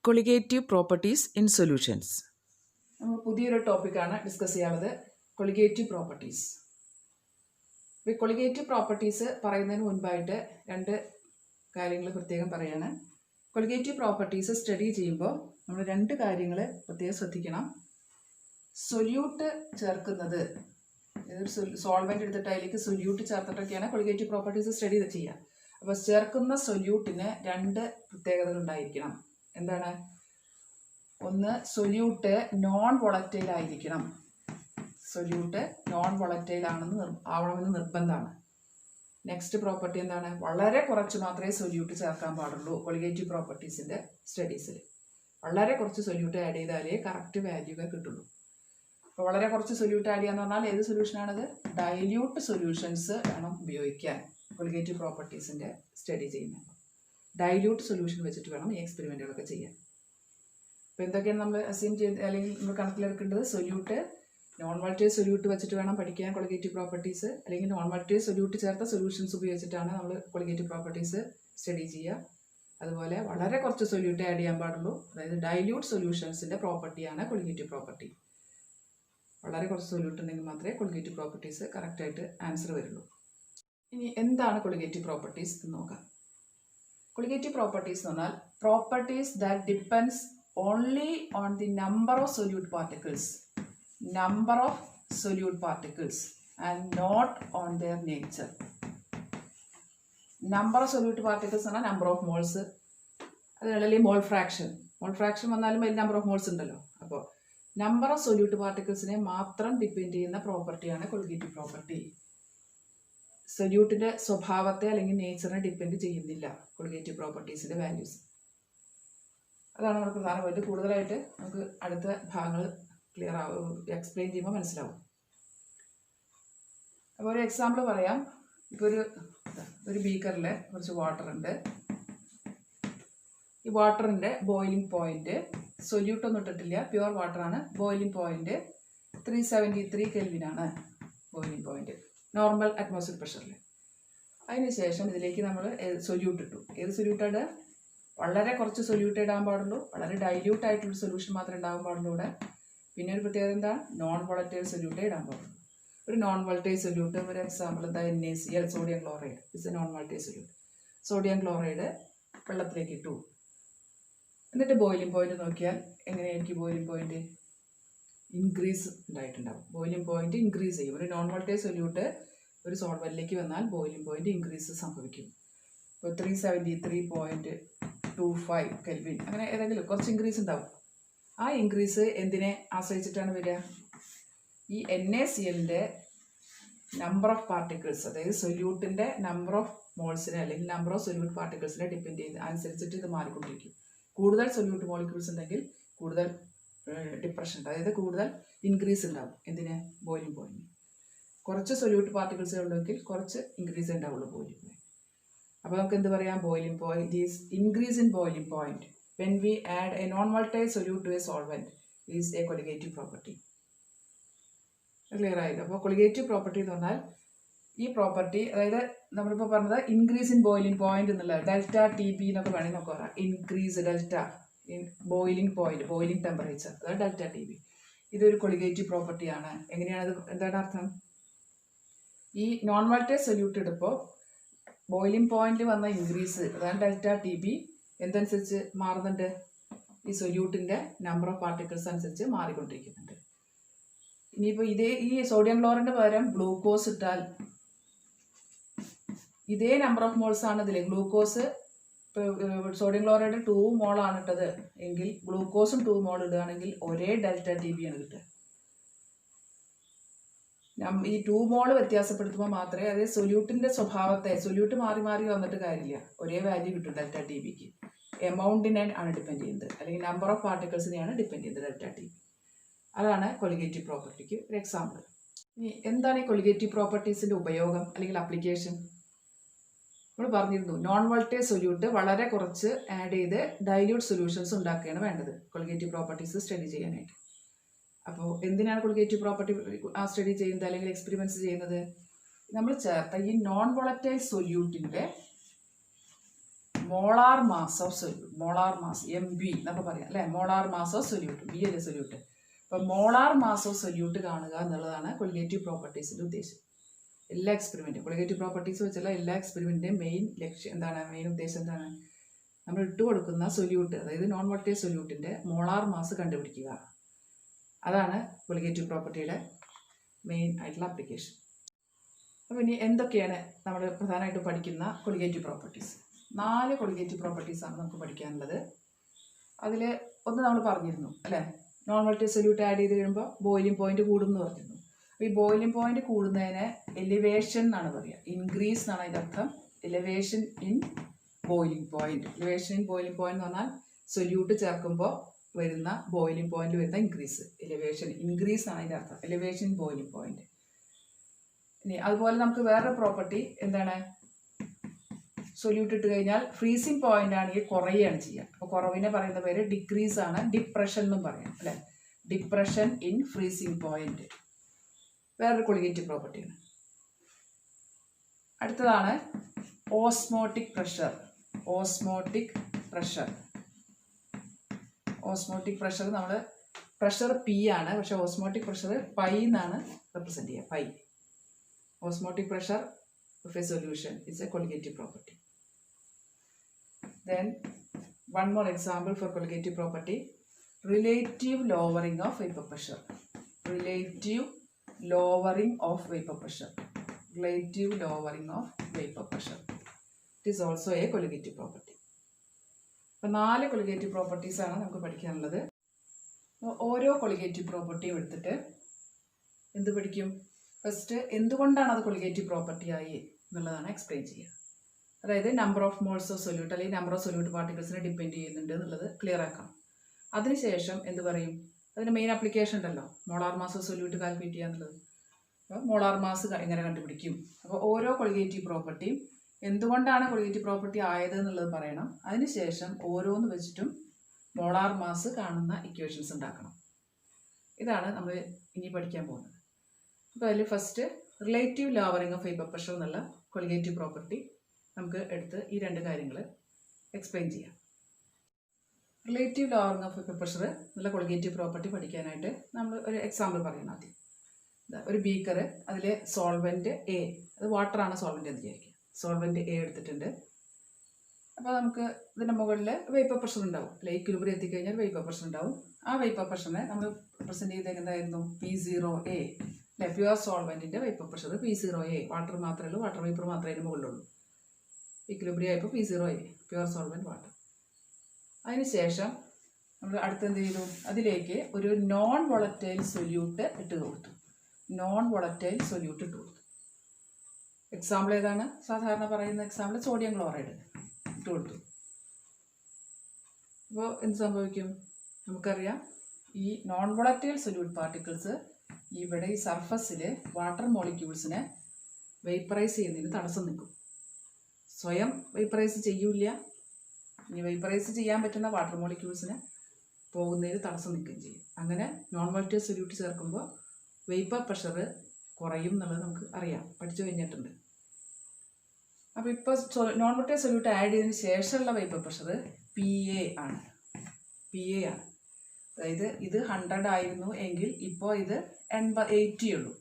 Colligative properties in solutions. നമ്മൾ പുതിയൊരു ടോപ്പിക്കാണ് ഡിസ്കസ് ചെയ്യാനുള്ളത്, കൊളിഗേറ്റീവ് പ്രോപ്പർട്ടീസ്. ഈ കൊളിഗേറ്റീവ് പ്രോപ്പർട്ടീസ് പറയുന്നതിന് മുൻപായിട്ട് രണ്ട് കാര്യങ്ങൾ പ്രത്യേകം പറയാണ്. കൊളിഗേറ്റീവ് പ്രോപ്പർട്ടീസ് സ്റ്റഡി ചെയ്യുമ്പോൾ നമ്മൾ രണ്ട് കാര്യങ്ങൾ പ്രത്യേകം ശ്രദ്ധിക്കണം. സൊല്യൂട്ട് ചേർക്കുന്നത്, ഏതൊരു സോൾവെൻ്റ് എടുത്തിട്ട് അതിലേക്ക് സൊല്യൂട്ട് ചേർത്തിട്ടൊക്കെയാണ് കൊളിഗേറ്റീവ് പ്രോപ്പർട്ടീസ് സ്റ്റഡി ചെയ്യുക. അപ്പോൾ ചേർക്കുന്ന സൊല്യൂട്ടിന് രണ്ട് പ്രത്യേകതകൾ ഉണ്ടായിരിക്കണം. എന്താണ്? ഒന്ന്, സൊല്യൂട്ട് നോൺ വോളറ്റൈൽ ആയിരിക്കണം. സൊല്യൂട്ട് നോൺ വോളറ്റൈൽ ആവണമെന്ന് നിർബന്ധമാണ്. നെക്സ്റ്റ് പ്രോപ്പർട്ടി എന്താണ്? വളരെ കുറച്ച് മാത്രമേ സൊല്യൂട്ട് ചേർക്കാൻ പാടുള്ളൂ. കൊളിഗേറ്റീവ് പ്രോപ്പർട്ടീസിൻ്റെ സ്റ്റഡീസിൽ വളരെ കുറച്ച് സൊല്യൂട്ട് ആഡ് ചെയ്താലേ കറക്റ്റ് വാല്യൂകൾ കിട്ടുള്ളൂ. അപ്പോൾ വളരെ കുറച്ച് സൊല്യൂട്ട് ആഡ് ചെയ്യാന്ന് പറഞ്ഞാൽ ഏത് സൊല്യൂഷനാണത്? ഡൈല്യൂട്ട് സൊല്യൂഷൻസ് വേണം ഉപയോഗിക്കാൻ കൊളിഗേറ്റീവ് പ്രോപ്പർട്ടീസിൻ്റെ സ്റ്റഡി ചെയ്യുന്നത്. ഡൈല്യൂട്ട് സൊല്യൂഷൻ വെച്ചിട്ട് വേണം ഈ എക്സ്പെരിമെൻറ്റുകളൊക്കെ ചെയ്യാൻ. അപ്പോൾ എന്തൊക്കെയാണ് നമ്മൾ അസ്യൂം ചെയ്ത് അല്ലെങ്കിൽ നമ്മൾ കണക്കിലെടുക്കേണ്ടത്? സൊല്യൂട്ട്, നോൺ വോളറ്റൈൽ സൊല്യൂട്ട് വെച്ചിട്ട് വേണം പഠിക്കാൻ കൊളിഗേറ്റീവ് പ്രോപ്പർട്ടീസ്, അല്ലെങ്കിൽ നോൺ വോളറ്റൈൽ സൊല്യൂട്ട് ചേർത്ത സൊല്യൂഷൻസ് ഉപയോഗിച്ചിട്ടാണ് നമ്മൾ കൊളിഗേറ്റീവ് പ്രോപ്പർട്ടീസ് സ്റ്റഡി ചെയ്യുക. അതുപോലെ വളരെ കുറച്ച് സൊല്യൂട്ട് ആഡ് ചെയ്യാൻ പാടുള്ളൂ. അതായത് ഡൈല്യൂട്ട് സൊല്യൂഷൻസിൻ്റെ പ്രോപ്പർട്ടിയാണ് കൊളിഗേറ്റീവ് പ്രോപ്പർട്ടി. വളരെ കുറച്ച് സൊല്യൂട്ട് ഉണ്ടെങ്കിൽ മാത്രമേ കൊളിഗേറ്റീവ് പ്രോപ്പർട്ടീസ് കറക്റ്റായിട്ട് ആൻസർ വരുള്ളൂ. ഇനി എന്താണ് കൊളിഗേറ്റീവ് പ്രോപ്പർട്ടീസ് എന്ന് നോക്കാം. കൊളിഗേറ്റീവ് പ്രോപ്പർട്ടീസ് എന്ന് പറഞ്ഞാൽ properties that depends only on the number of solute particles and not on their nature. Number of solute particles എന്നാൽ നമ്പർ ഓഫ് മോൾസ്, അല്ലെങ്കിൽ മോൾ ഫ്രാക്ഷൻ വന്നാലും അതിൽ നമ്പർ ഓഫ് മോൾസ് ഉണ്ടല്ലോ. അപ്പോൾ നമ്പർ ഓഫ് സൊല്യൂട്ട് പാർട്ടിക്കിൾസിനെ മാത്രം depend ചെയ്യുന്ന പ്രോപ്പർട്ടിയാണ് colligative property. സൊല്യൂട്ടിൻ്റെ സ്വഭാവത്തെ അല്ലെങ്കിൽ നേച്ചറിനെ ഡിപ്പെൻഡ് ചെയ്യുന്നില്ല കൊളിഗേറ്റീവ് പ്രോപ്പർട്ടീസിൻ്റെ വാല്യൂസ്. അതാണ് നമ്മുടെ പ്രധാനമായിട്ട്. കൂടുതലായിട്ട് നമുക്ക് അടുത്ത ഭാഗങ്ങൾ ക്ലിയർ ആവും, എക്സ്പ്ലെയിൻ ചെയ്യുമ്പോൾ മനസ്സിലാവും. അപ്പോൾ ഒരു എക്സാമ്പിൾ പറയാം. ഇപ്പോൾ ഒരു ബീക്കറിൽ കുറച്ച് വാട്ടർ ഉണ്ട്. ഈ വാട്ടറിൻ്റെ ബോയിലിംഗ് പോയിന്റ്, സൊല്യൂട്ടൊന്നും ഇട്ടിട്ടില്ല, പ്യുവർ വാട്ടറാണ്. ബോയിലിംഗ് പോയിന്റ് 373 കെൽവിനാണ് ബോയിലിംഗ് പോയിന്റ്, നോർമൽ അറ്റ്മോസ്ഫിയർ പ്രഷറിൽ. അതിനുശേഷം ഇതിലേക്ക് നമ്മൾ സൊല്യൂട്ട് ഇട്ടു. ഏത് സൊല്യൂട്ടാണ്? വളരെ കുറച്ച് സൊല്യൂട്ട് ഇടാൻ പാടുള്ളൂ. വളരെ ഡൈല്യൂട്ട് ആയിട്ടുള്ള സൊല്യൂഷൻ മാത്രമേ ഉണ്ടാകാൻ പാടുള്ളൂ ഇവിടെ. പിന്നെ ഒരു പ്രത്യേകത എന്താണ്? നോൺ വോളറ്റൈൽ സൊല്യൂട്ടേ ഇടാൻ പാടുള്ളൂ. ഒരു നോൺ വോളറ്റൈൽ സൊല്യൂട്ട്, ഒരു എക്സാമ്പിൾ എന്താ? NaCl, sodium chloride is a non volatile solute. Sodium chloride വെള്ളത്തിലേക്ക് ഇട്ടു. എന്നിട്ട് ബോയിലിംഗ് പോയിന്റ് നോക്കിയാൽ എങ്ങനെയായിരിക്കും? ബോയിലിംഗ് പോയിന്റ് ഇൻക്രീസ് ഉണ്ടായിട്ടുണ്ടാവും. ബോയിലിംഗ് പോയിന്റ് ഇൻക്രീസ് ചെയ്യും. ഒരു നോൺ വോളറ്റൈൽ സൊല്യൂട്ട് ഒരു സോൾവെന്റിലേക്ക് വന്നാൽ ബോയിലിംഗ് പോയിന്റ് ഇൻക്രീസ് സംഭവിക്കും. ഇപ്പോൾ 373.25 കെൽവിൻ, അങ്ങനെ ഏതെങ്കിലും കുറച്ച് ഇൻക്രീസ് ഉണ്ടാവും. ആ ഇൻക്രീസ് എന്തിനെ ആശ്രയിച്ചിട്ടാണ് വരിക? ഈ NaClൻ്റെ നമ്പർ ഓഫ് പാർട്ടിക്കിൾസ്, അതായത് സൊല്യൂട്ടിൻ്റെ നമ്പർ ഓഫ് മോൾസിനെ അല്ലെങ്കിൽ നമ്പർ ഓഫ് സൊല്യൂട്ട് പാർട്ടിക്കിൾസിനെ ഡിപ്പെൻഡ് ചെയ്യുന്ന അനുസരിച്ചിട്ട് ഇത് മാറിക്കൊണ്ടിരിക്കും. കൂടുതൽ സൊല്യൂട്ട് മോളിക്യൂൾസ് ഉണ്ടെങ്കിൽ കൂടുതൽ ഡിപ്രഷൻ, അതായത് കൂടുതൽ ഇൻക്രീസ് ഉണ്ടാവും. എന്തിന്? Boiling point. കുറച്ച് സൊല്യൂട്ട് പാർട്ടിക്കിൾസ് ഉണ്ടെങ്കിൽ കുറച്ച് ഇൻക്രീസ് ഉണ്ടാവുള്ളൂ ബോയിലിംഗ് പോയിന്റ്. അപ്പോൾ നമുക്ക് എന്ത് പറയാം? Boiling point is increase in boiling point when we add a non volatile solute to a solvent is a colligative property. Clear ആയില്ല? അപ്പോൾ കൊളിഗേറ്റീവ് പ്രോപ്പർട്ടി എന്ന് പറഞ്ഞാൽ ഈ പ്രോപ്പർട്ടി, അതായത് നമ്മളിപ്പോൾ പറഞ്ഞത് ഇൻക്രീസ് ഇൻ ബോയിലിംഗ് പോയിന്റ് എന്നുള്ളത് ഡെൽറ്റ TB എന്നൊക്കെ വേണമെങ്കിൽ നമുക്ക് പറയാം. Increase delta in boiling point, boiling temperature, അതായത് ഡെൽറ്റ TB. ഇതൊരു കൊളിഗേറ്റീവ് പ്രോപ്പർട്ടിയാണ്. എങ്ങനെയാണത്? എന്താണ് അർത്ഥം? ഈ നോൺ വോളറ്റൈൽ സൊല്യൂട്ട് എടുപ്പോൾ ബോയിലിംഗ് പോയിന്റിൽ വന്ന ഇൻക്രീസ്, അതാണ് ഡെൽറ്റ TB, എന്തനുസരിച്ച് മാറുന്നുണ്ട്? ഈ സൊല്യൂട്ടിൻ്റെ നമ്പർ ഓഫ് പാർട്ടിക്കിൾസ് അനുസരിച്ച് മാറിക്കൊണ്ടിരിക്കുന്നുണ്ട്. ഇനിയിപ്പോൾ ഈ സോഡിയം ക്ലോറിൻ്റെ പകരം ഗ്ലൂക്കോസ് ഇട്ടാൽ ഇതേ നമ്പർ ഓഫ് മോൾസ് ആണ് ഇതിൽ. ഗ്ലൂക്കോസ്, സോഡിയം ക്ലോറൈഡ് 2 മോളാണ് ഇട്ടത് എങ്കിൽ ഗ്ലൂക്കോസും 2 മോൾ ഇടുകയാണെങ്കിൽ ഒരേ ഡെൽറ്റ TB ആണ് കിട്ടുക. ഈ 2 മോൾ വ്യത്യാസപ്പെടുത്തുമ്പോൾ മാത്രമേ, അതായത് സൊല്യൂട്ടിൻ്റെ സ്വഭാവത്തെ, സൊല്യൂട്ട് മാറി മാറി വന്നിട്ട് കാര്യമില്ല, ഒരേ വാല്യൂ കിട്ടും ഡെൽറ്റ TBക്ക്. എമൗണ്ടിനെ ആണ് ഡിപ്പെൻഡ് ചെയ്യുന്നത്, അല്ലെങ്കിൽ നമ്പർ ഓഫ് പാർട്ടിക്കിൾസിനെയാണ് ഡിപ്പെൻഡ് ചെയ്യുന്നത് ഡെൽറ്റ TB. അതാണ് കൊളിഗേറ്റീവ് പ്രോപ്പർട്ടിക്ക് ഒരു എക്സാമ്പിൾ. ഇനി എന്താണ് ഈ കൊളിഗേറ്റീവ് പ്രോപ്പർട്ടീസിൻ്റെ ഉപയോഗം അല്ലെങ്കിൽ അപ്ലിക്കേഷൻ? നമ്മൾ പറഞ്ഞിരുന്നു, നോൺ വോളറ്റൈൽ സൊല്യൂട്ട് വളരെ കുറച്ച് ആഡ് ചെയ്ത് ഡൈല്യൂട്ട് സൊല്യൂഷൻസ് ഉണ്ടാക്കുകയാണ് വേണ്ടത് കൊളിഗേറ്റീവ് പ്രോപ്പർട്ടീസ് സ്റ്റഡി ചെയ്യാനായിട്ട്. അപ്പോൾ എന്തിനാണ് കൊളിഗേറ്റീവ് പ്രോപ്പർട്ടി സ്റ്റഡി ചെയ്യുന്നത് അല്ലെങ്കിൽ എക്സ്പെരിമെൻറ്റ്സ് ചെയ്യുന്നത്? നമ്മൾ ചേർത്ത ഈ നോൺ വോളറ്റൈൽ സൊല്യൂട്ടിൻ്റെ molar mass of solute, molar mass MB എന്നൊക്കെ പറയാം അല്ലേ, molar mass of solute, B അല്ലേ സൊല്യൂട്ട്. അപ്പം മോളാർ മാസ് ഓഫ് സൊല്യൂട്ട് കാണുക എന്നുള്ളതാണ് കൊളിഗേറ്റീവ് പ്രോപ്പർട്ടീസിൻ്റെ ഉദ്ദേശം. എല്ലാ എക്സ്പെരിമെൻറ്റും കൊളിഗേറ്റീവ് പ്രോപ്പർട്ടീസ് വെച്ചുള്ള എല്ലാ എക്സ്പെരിമെൻറ്റിൻ്റെയും മെയിൻ ലക്ഷ്യം എന്താണ്, മെയിൻ ഉദ്ദേശം എന്താണ്, നമ്മൾ ഇട്ട് കൊടുക്കുന്ന സൊല്യൂട്ട്, അതായത് നോൺ വോൾട്ടേജ് സൊല്യൂട്ടിൻ്റെ മോളാർ മാസ് കണ്ടുപിടിക്കുക. അതാണ് കൊളിഗേറ്റീവ് പ്രോപ്പർട്ടിയുടെ മെയിൻ ആയിട്ടുള്ള ആപ്ലിക്കേഷൻ. അപ്പോൾ ഇനി എന്തൊക്കെയാണ് നമ്മൾ പ്രധാനമായിട്ടും പഠിക്കുന്ന കൊളിഗേറ്റീവ് പ്രോപ്പർട്ടീസ്? 4 കൊളിഗേറ്റീവ് പ്രോപ്പർട്ടീസാണ് നമുക്ക് പഠിക്കാനുള്ളത്. അതിൽ ഒന്ന് നമ്മൾ പറഞ്ഞിരുന്നു അല്ലേ, നോൺ വോൾട്ടേജ് സൊല്യൂട്ട് ആഡ് ചെയ്ത് കഴിയുമ്പോൾ ബോയിലിംഗ് പോയിന്റ് കൂടും എന്ന് പറഞ്ഞിരുന്നു. അപ്പോൾ ഈ ബോയിലിംഗ് പോയിന്റ് കൂടുന്നതിന് എലിവേഷൻ എന്നാണ് പറയുക, ഇൻക്രീസ് എന്നാണ് അതിൻ്റെ അർത്ഥം. Elevation in boiling point, elevation in boiling point എന്ന് പറഞ്ഞാൽ സൊല്യൂട്ട് ചേർക്കുമ്പോൾ വരുന്ന ബോയിലിംഗ് പോയിന്റ് വരുന്ന ഇൻക്രീസ്, എലിവേഷൻ ഇൻക്രീസ് ആണ് അതിൻ്റെ അർത്ഥം, എലിവേഷൻ ഇൻ ബോയിലിംഗ് പോയിന്റ്. ഇനി അതുപോലെ നമുക്ക് വേറൊരു പ്രോപ്പർട്ടി എന്താണ്, സൊല്യൂട്ട് ഇട്ട് കഴിഞ്ഞാൽ ഫ്രീസിങ് പോയിന്റ് ആണെങ്കിൽ കുറയുകയാണ് ചെയ്യുക. അപ്പോൾ കുറവിനെ പറയുന്ന പേര് ഡിക്രീസ് ആണ്, ഡിപ്രഷൻ എന്നും പറയാം അല്ലേ, ഡിപ്രഷൻ ഇൻ ഫ്രീസിങ് പോയിന്റ് വേറൊരു കൊളിഗേറ്റീവ് പ്രോപ്പർട്ടിയാണ്. അടുത്തതാണ് osmotic pressure. Osmotic pressure, osmotic pressure നമ്മൾ പ്രഷർ P ആണ്, പക്ഷെ ഓസ്മോട്ടിക് പ്രഷർ പൈ എന്നാണ് റെപ്രസെന്റ് ചെയ്യുക, pi. Osmotic pressure of a solution is a colligative property. Then one more example for colligative property, relative lowering of vapor pressure. Relative lowering of vapor pressure. Relative lowering of vapor pressure. It is also a colligative property. അപ്പോൾ 4 colligative properties ആണ് നമുക്ക് പഠിക്കാനുള്ളത്. ഓരോ colligative property എടുത്തിട്ട് എന്ത് പഠിക്കും? First എന്തുകൊണ്ടാണ് അത് കൊളിഗേറ്റീവ് പ്രോപ്പർട്ടി ആയി എന്നുള്ളതാണ് എക്സ്പ്ലെയിൻ ചെയ്യുക. അതായത് number of moles of solute അല്ലെങ്കിൽ നമ്പർ ഓഫ് സൊല്യൂട്ട് പാർട്ടിക്കിൾസിനെ ഡിപ്പെൻഡ് ചെയ്യുന്നുണ്ട് എന്നുള്ളത് ക്ലിയർ ആക്കാം. അതിനുശേഷം എന്ത് പറയും, അതിന് മെയിൻ ആപ്ലിക്കേഷൻ ഉണ്ടല്ലോ, molar mass of solute calculate ചെയ്യുക എന്നുള്ളത്. അപ്പോൾ മോളാർ മാസ് എങ്ങനെ കണ്ടുപിടിക്കും, അപ്പോൾ ഓരോ കൊളിഗേറ്റീവ് പ്രോപ്പർട്ടിയും എന്തുകൊണ്ടാണ് കൊളിഗേറ്റീവ് പ്രോപ്പർട്ടി ആയത് എന്നുള്ളത് പറയണം. അതിനുശേഷം ഓരോന്ന് വെച്ചിട്ടും മോളാർ മാസ് കാണുന്ന ഇക്വേഷൻസ് ഉണ്ടാക്കണം. ഇതാണ് നമ്മൾ ഇനി പഠിക്കാൻ പോകുന്നത്. അപ്പോൾ അതിൽ first relative lowering of vapour pressure എന്നുള്ള കൊളിഗേറ്റീവ് പ്രോപ്പർട്ടി നമുക്ക് എടുത്ത് ഈ 2 കാര്യങ്ങൾ എക്സ്പ്ലെയിൻ ചെയ്യാം. Relative lowering of vapour pressure എന്നുള്ള കൊളിഗേറ്റീവ് പ്രോപ്പർട്ടി പഠിക്കാനായിട്ട് നമ്മൾ ഒരു എക്സാമ്പിൾ പറയണം ആദ്യം. ഒരു ബീക്കർ, അതിൽ സോൾവെൻറ്റ് A, അത് വാട്ടറാണ് സോൾവെൻറ്റ് എന്ന് വിചാരിക്കുക. സോൾവെൻറ്റ് A എടുത്തിട്ടുണ്ട്. അപ്പോൾ നമുക്ക് ഇതിൻ്റെ മുകളിൽ വേപ്പർ പ്രഷർ ഉണ്ടാവും, ഇക്വിലിബ്രിയം എത്തിക്കഴിഞ്ഞാൽ വേപ്പർ പ്രഷർ ഉണ്ടാവും. ആ വേപ്പർ പ്രഷറിനെ നമ്മൾ റെപ്രസെൻറ്റ് ചെയ്തത് എന്തായിരുന്നു, P0A അല്ലെ, പ്യുവർ സോൾവെൻറ്റിൻ്റെ വേപ്പർ പ്രഷർ P0A. വാട്ടർ മാത്രമേ ഉള്ളൂ, വാട്ടർ വേപ്പർ മാത്രമേ അതിന് മുകളിലുള്ളൂ. ഇക്വിലിബ്രിയം ആയപ്പോൾ P0A, പ്യുവർ സോൾവെൻറ്റ് വാട്ടർ. അതിനുശേഷം നമ്മൾ അടുത്തെന്ത് ചെയ്തു, അതിലേക്ക് ഒരു നോൺ വോളറ്റൈൽ സൊല്യൂട്ട് ഇട്ട് കൊടുത്തു. നോൺ വോളറ്റൈൽ സൊല്യൂട്ട് ഇട്ട് കൊടുത്തു. എക്സാമ്പിൾ ഏതാണ്, സാധാരണ പറയുന്ന എക്സാമ്പിൾ സോഡിയം ക്ലോറൈഡ് ഇട്ട് കൊടുത്തു. അപ്പോൾ എന്ത് സംഭവിക്കും, നമുക്കറിയാം ഈ നോൺ വോളറ്റൈൽ സൊല്യൂട്ട് പാർട്ടിക്കിൾസ് ഇവിടെ ഈ സർഫസിൽ വാട്ടർ മോളിക്യൂൾസിനെ വേപ്പറൈസ് ചെയ്യുന്നതിന് തടസ്സം നിൽക്കും. സ്വയം വേപ്പറൈസ് ചെയ്യൂല, ഇനി വേപ്പറൈസ് ചെയ്യാൻ പറ്റുന്ന വാട്ടർ മോളിക്യൂൾസിനെ പോകുന്നതിന് തടസ്സം നിൽക്കുകയും ചെയ്യും. അങ്ങനെ നോൺ വോളറ്റൈൽ സൊല്യൂട്ട് ചേർക്കുമ്പോൾ വേപ്പർ പ്രഷർ കുറയും എന്നുള്ളത് നമുക്ക് അറിയാം, പഠിച്ചു കഴിഞ്ഞിട്ടുണ്ട്. അപ്പോൾ ഇപ്പോൾ നോൺ വോളറ്റൈൽ സൊല്യൂട്ട് ആഡ് ചെയ്തതിന് ശേഷമുള്ള വേപ്പർ പ്രഷർ PA ആണ്. PA ആണ്. അതായത് ഇത് 100 ആയിരുന്നു എങ്കിൽ ഇപ്പോൾ ഇത് 80 ഉള്ളൂ.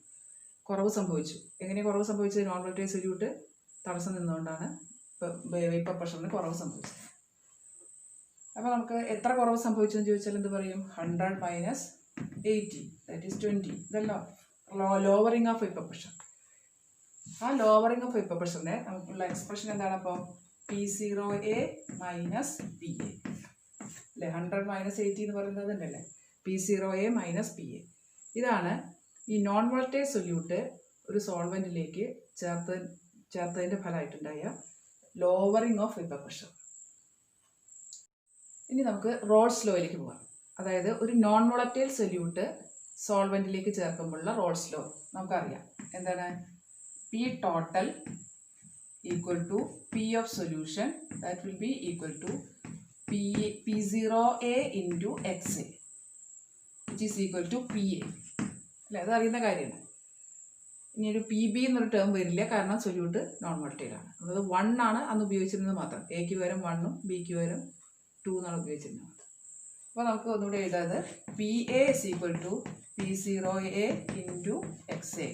കുറവ് സംഭവിച്ചു. എങ്ങനെ കുറവ് സംഭവിച്ചത്, നോൺ വോളറ്റൈൽ സൊല്യൂട്ട് തടസ്സം നിന്നുകൊണ്ടാണ് വേപ്പർ പ്രഷറിന് കുറവ് സംഭവിച്ചത്. അപ്പോൾ നമുക്ക് എത്ര കുറവ് സംഭവിച്ചു എന്ന് ചോദിച്ചാൽ എന്ത് പറയും, 100 മൈനസ് 80 ദാറ്റ് ഈസ് 20. ഇതല്ലോ ലോവറിങ് ഓഫ് വേപ്പർ പ്രഷർ. ആ ലോവറിങ് ഓഫ് വേപ്പർ പ്രഷറിനെ നമുക്കുള്ള എക്സ്പ്രഷൻ എന്താണ്, അപ്പോൾ P0A മൈനസ് PA അല്ലേ. 100 മൈനസ് 80 എന്ന് പറയുന്നത് ഉണ്ടല്ലേ, P0A മൈനസ് PA. ഇതാണ് ഈ നോൺ വോളറ്റൈൽ സൊല്യൂട്ട് ഒരു സോൾവെൻറ്റിലേക്ക് ചേർത്തതിൻ്റെ ഫലമായിട്ടുണ്ടായ ലോവറിങ് ഓഫ് വേപ്പർ പ്രഷർ. ഇനി നമുക്ക് റോൾസ് ലോയിലേക്ക് പോകാം. അതായത് ഒരു നോൺ വോളറ്റൈൽ സൊല്യൂട്ട് സോൾവെൻറ്റിലേക്ക് ചേർക്കുമ്പോഴുള്ള റോൾസ് ലോ നമുക്കറിയാം. എന്താണ്, P total equal to P of solution, that will be equal to P0A into XA, which is equal to PA. അല്ലേ, അത് അറിയുന്ന കാര്യമാണ്. ഇനി ഒരു പി ബി എന്നൊരു ടേം വരില്ല, കാരണം സൊല്യൂട്ട് നോൺ വോളറ്റൈലാണ്. അതായത് 1 ആണ് അന്ന് ഉപയോഗിച്ചിരുന്നത് മാത്രം. എക്ക് പകരം 1 ഉം ബിക്ക് പകരം 2 എന്നാണ് ഉപയോഗിച്ചിരുന്നത് മാത്രം. അപ്പോൾ നമുക്ക് ഒന്നുകൂടെ എഴുതാത് P A is equal to P0A into XA.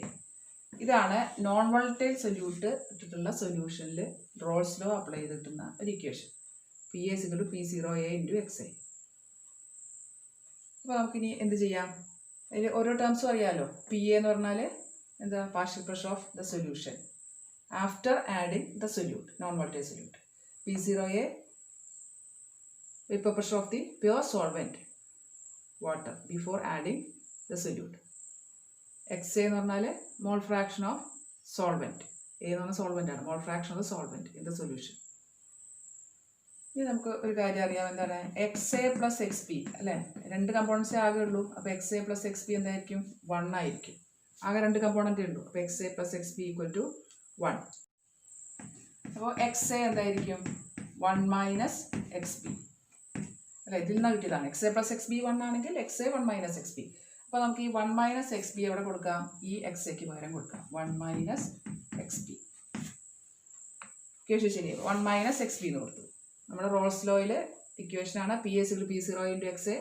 ഇതാണ് നോൺ വോളറ്റൈൽ സൊല്യൂട്ട് ഇട്ടിട്ടുള്ള സൊല്യൂഷനിൽ റോൾസ് ലോ അപ്ലൈ ചെയ്തിട്ടുള്ള ഒരു equation. P A is equal to P0A into XA. അപ്പോൾ നമുക്കിനി എന്ത് ചെയ്യാം? അതിൽ ഓരോ ടേംസും അറിയാമല്ലോ. പി എ എന്ന് പറഞ്ഞാൽ എന്താ? Partial pressure of the solution after adding the solute, non volatile solute. P0A vapor pressure of the pure solvent water before adding the solute. XA എന്ന് പറഞ്ഞാൽ mole fraction of solvent. A എന്ന് പറഞ്ഞാൽ solvent ആണ്. Mole fraction of solvent in the solution. ഇനി നമുക്ക് ഒരു കാര്യം അറിയാം, എന്താണ് XA പ്ലസ് XB അല്ലേ? 2 കമ്പോണൻസേ ആകെ ഉള്ളൂ. അപ്പോൾ XA പ്ലസ് XB എന്തായിരിക്കും? 1 ആയിരിക്കും. ആകെ 2 കമ്പോണൻറ്റേ ഉള്ളൂ. അപ്പോൾ XA plus XB equal to 1. അപ്പോൾ XA എന്തായിരിക്കും? 1 മൈനസ് XB അല്ലേ? ഇതിൽ നിന്ന് കിട്ടിയതാണ്. XA പ്ലസ് XB 1 ആണെങ്കിൽ XA 1 മൈനസ് XB. അപ്പോൾ നമുക്ക് ഈ 1 മൈനസ് XB എവിടെ കൊടുക്കാം? ഈ XAക്ക് പകരം കൊടുക്കാം. 1 മൈനസ് XB. ഇക്വേഷൻ ശരിയായി. 1 മൈനസ് XB എന്ന് കൊടുത്തു. നമ്മുടെ റോൾസ് ലോയിൽ ഇക്വേഷനാണ് P0 ഇൻറ്റു XA.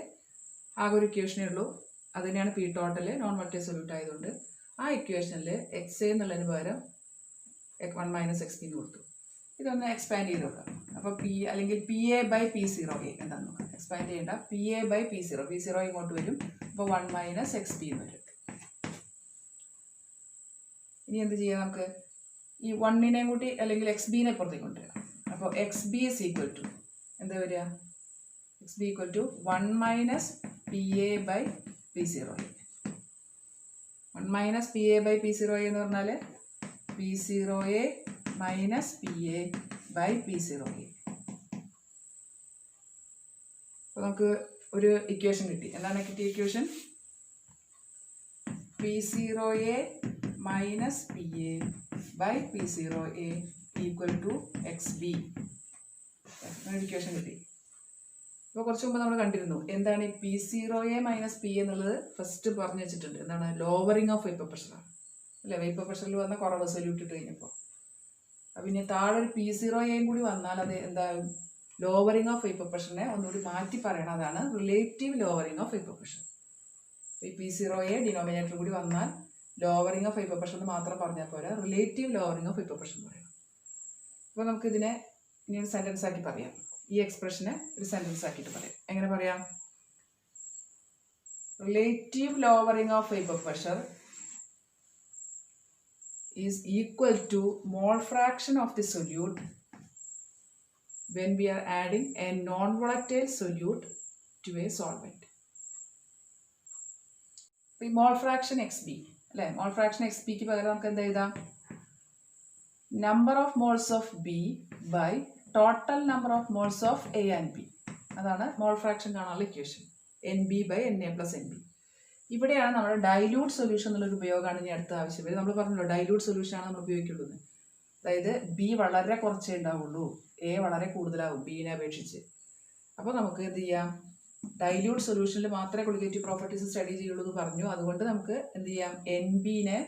ആകെ ഒരു ഇക്വേഷനേ ഉള്ളൂ. അതിനെയാണ് P total non volatile solute ആയതുകൊണ്ട് ആ ഇക്വേഷനിൽ XA എന്നുള്ളതിന് പകരം 1 മൈനസ് XB എന്ന് കൊടുത്തു. ഇതൊന്ന് എക്സ്പാൻഡ് ചെയ്ത് നോക്കാം. അപ്പോൾ പി അല്ലെങ്കിൽ PA ബൈ P0A എന്താണെന്ന് നോക്കാം. എക്സ്പാൻഡ് ചെയ്യേണ്ട. PA ബൈ P0 ഇങ്ങോട്ട് വരും. അപ്പോൾ 1 മൈനസ് XB എന്ന് വരും. ഇനി എന്ത് ചെയ്യാം? നമുക്ക് ഈ 1നെയും കൂട്ടി അല്ലെങ്കിൽ XBനെ പുറത്തേക്ക് കൊണ്ടുവരാം. അപ്പോൾ XB ഇസ് ഈക്വൽ ടു എന്താ വരിക? XB equal to 1 minus PA by P0A. 1 minus PA by P0A എന്ന് പറഞ്ഞാൽ P0A minus PA by P0A. അപ്പോൾ നമുക്ക് ഒരു ഇക്വേഷൻ കിട്ടി. എന്താണ് കിട്ടിയ equation? P0A minus PA by P0A equal to XB. ഒരു ഇക്വേഷൻ കിട്ടി. ഇപ്പോൾ കുറച്ച് മുമ്പ് നമ്മൾ കണ്ടിരുന്നു എന്താണ് ഈ P0A മൈനസ് PA എന്നുള്ളത്. ഫസ്റ്റ് പറഞ്ഞു വെച്ചിട്ടുണ്ട്. എന്താണ്? ലോവറിങ് ഓഫ് വേപ്പർ പ്രഷറാണ് അല്ലേ? വേപ്പർ പ്രഷറിൽ വന്ന കുറവ് സൊല്യൂട്ട് ഇട്ട് കഴിഞ്ഞപ്പോൾ. പിന്നെ താഴെ ഒരു P0A കൂടി വന്നാൽ അത് എന്താകും? ലോവറിങ് ഓഫ് വേപ്പർ പ്രഷറിനെ ഒന്നുകൂടി മാറ്റി പറയണം. അതാണ് relative lowering of vapour pressure. ഈ P0A ഡിനോമിനേറ്റർ കൂടി വന്നാൽ ലോവറിങ് ഓഫ് വേപ്പർ പ്രഷർ എന്ന് മാത്രം പറഞ്ഞാൽ പോരാ, relative lowering of vapour pressure പറയണം. അപ്പോൾ നമുക്കിതിനെ ഇനി ഒരു സെൻറ്റൻസ് ആക്കി പറയാം. ഈ എക്സ്പ്രഷനെ ഒരു സെൻറ്റൻസ് ആക്കിയിട്ട് പറയാം. എങ്ങനെ പറയാം? Relative lowering of vapour pressure is equal to mole fraction of the solute when we are adding a non-volatile solute to a solvent. The mole fraction XB അല്ലേ? mole fraction XBക്ക് പകരം നമുക്ക് എന്താ എഴുതാം? number of moles of B by total number of moles of A and B. അതാണ് mole fraction കാണാനുള്ള equation. NB by NA plus NB. ഇവിടെയാണ് നമ്മുടെ dilute solution എന്നുള്ളൊരു ഉപയോഗമാണ് ഇനി അടുത്ത ആവശ്യം വരും. നമ്മൾ പറഞ്ഞല്ലോ ഡൈല്യൂട്ട് സൊല്യൂഷനാണ് നമ്മൾ ഉപയോഗിക്കുള്ളത്. അതായത് B വളരെ കുറച്ചേ ഉണ്ടാവുള്ളൂ, A വളരെ കൂടുതലാവും ബീനെ അപേക്ഷിച്ച്. അപ്പോൾ നമുക്ക് എന്ത് ചെയ്യാം? ഡൈല്യൂട്ട് സൊല്യൂഷനിൽ മാത്രമേ കൊളിഗേറ്റീവ് പ്രോപ്പർട്ടീസ് സ്റ്റഡി ചെയ്യുള്ളൂ എന്ന് പറഞ്ഞു. അതുകൊണ്ട് നമുക്ക് എന്ത് ചെയ്യാം? NBനെ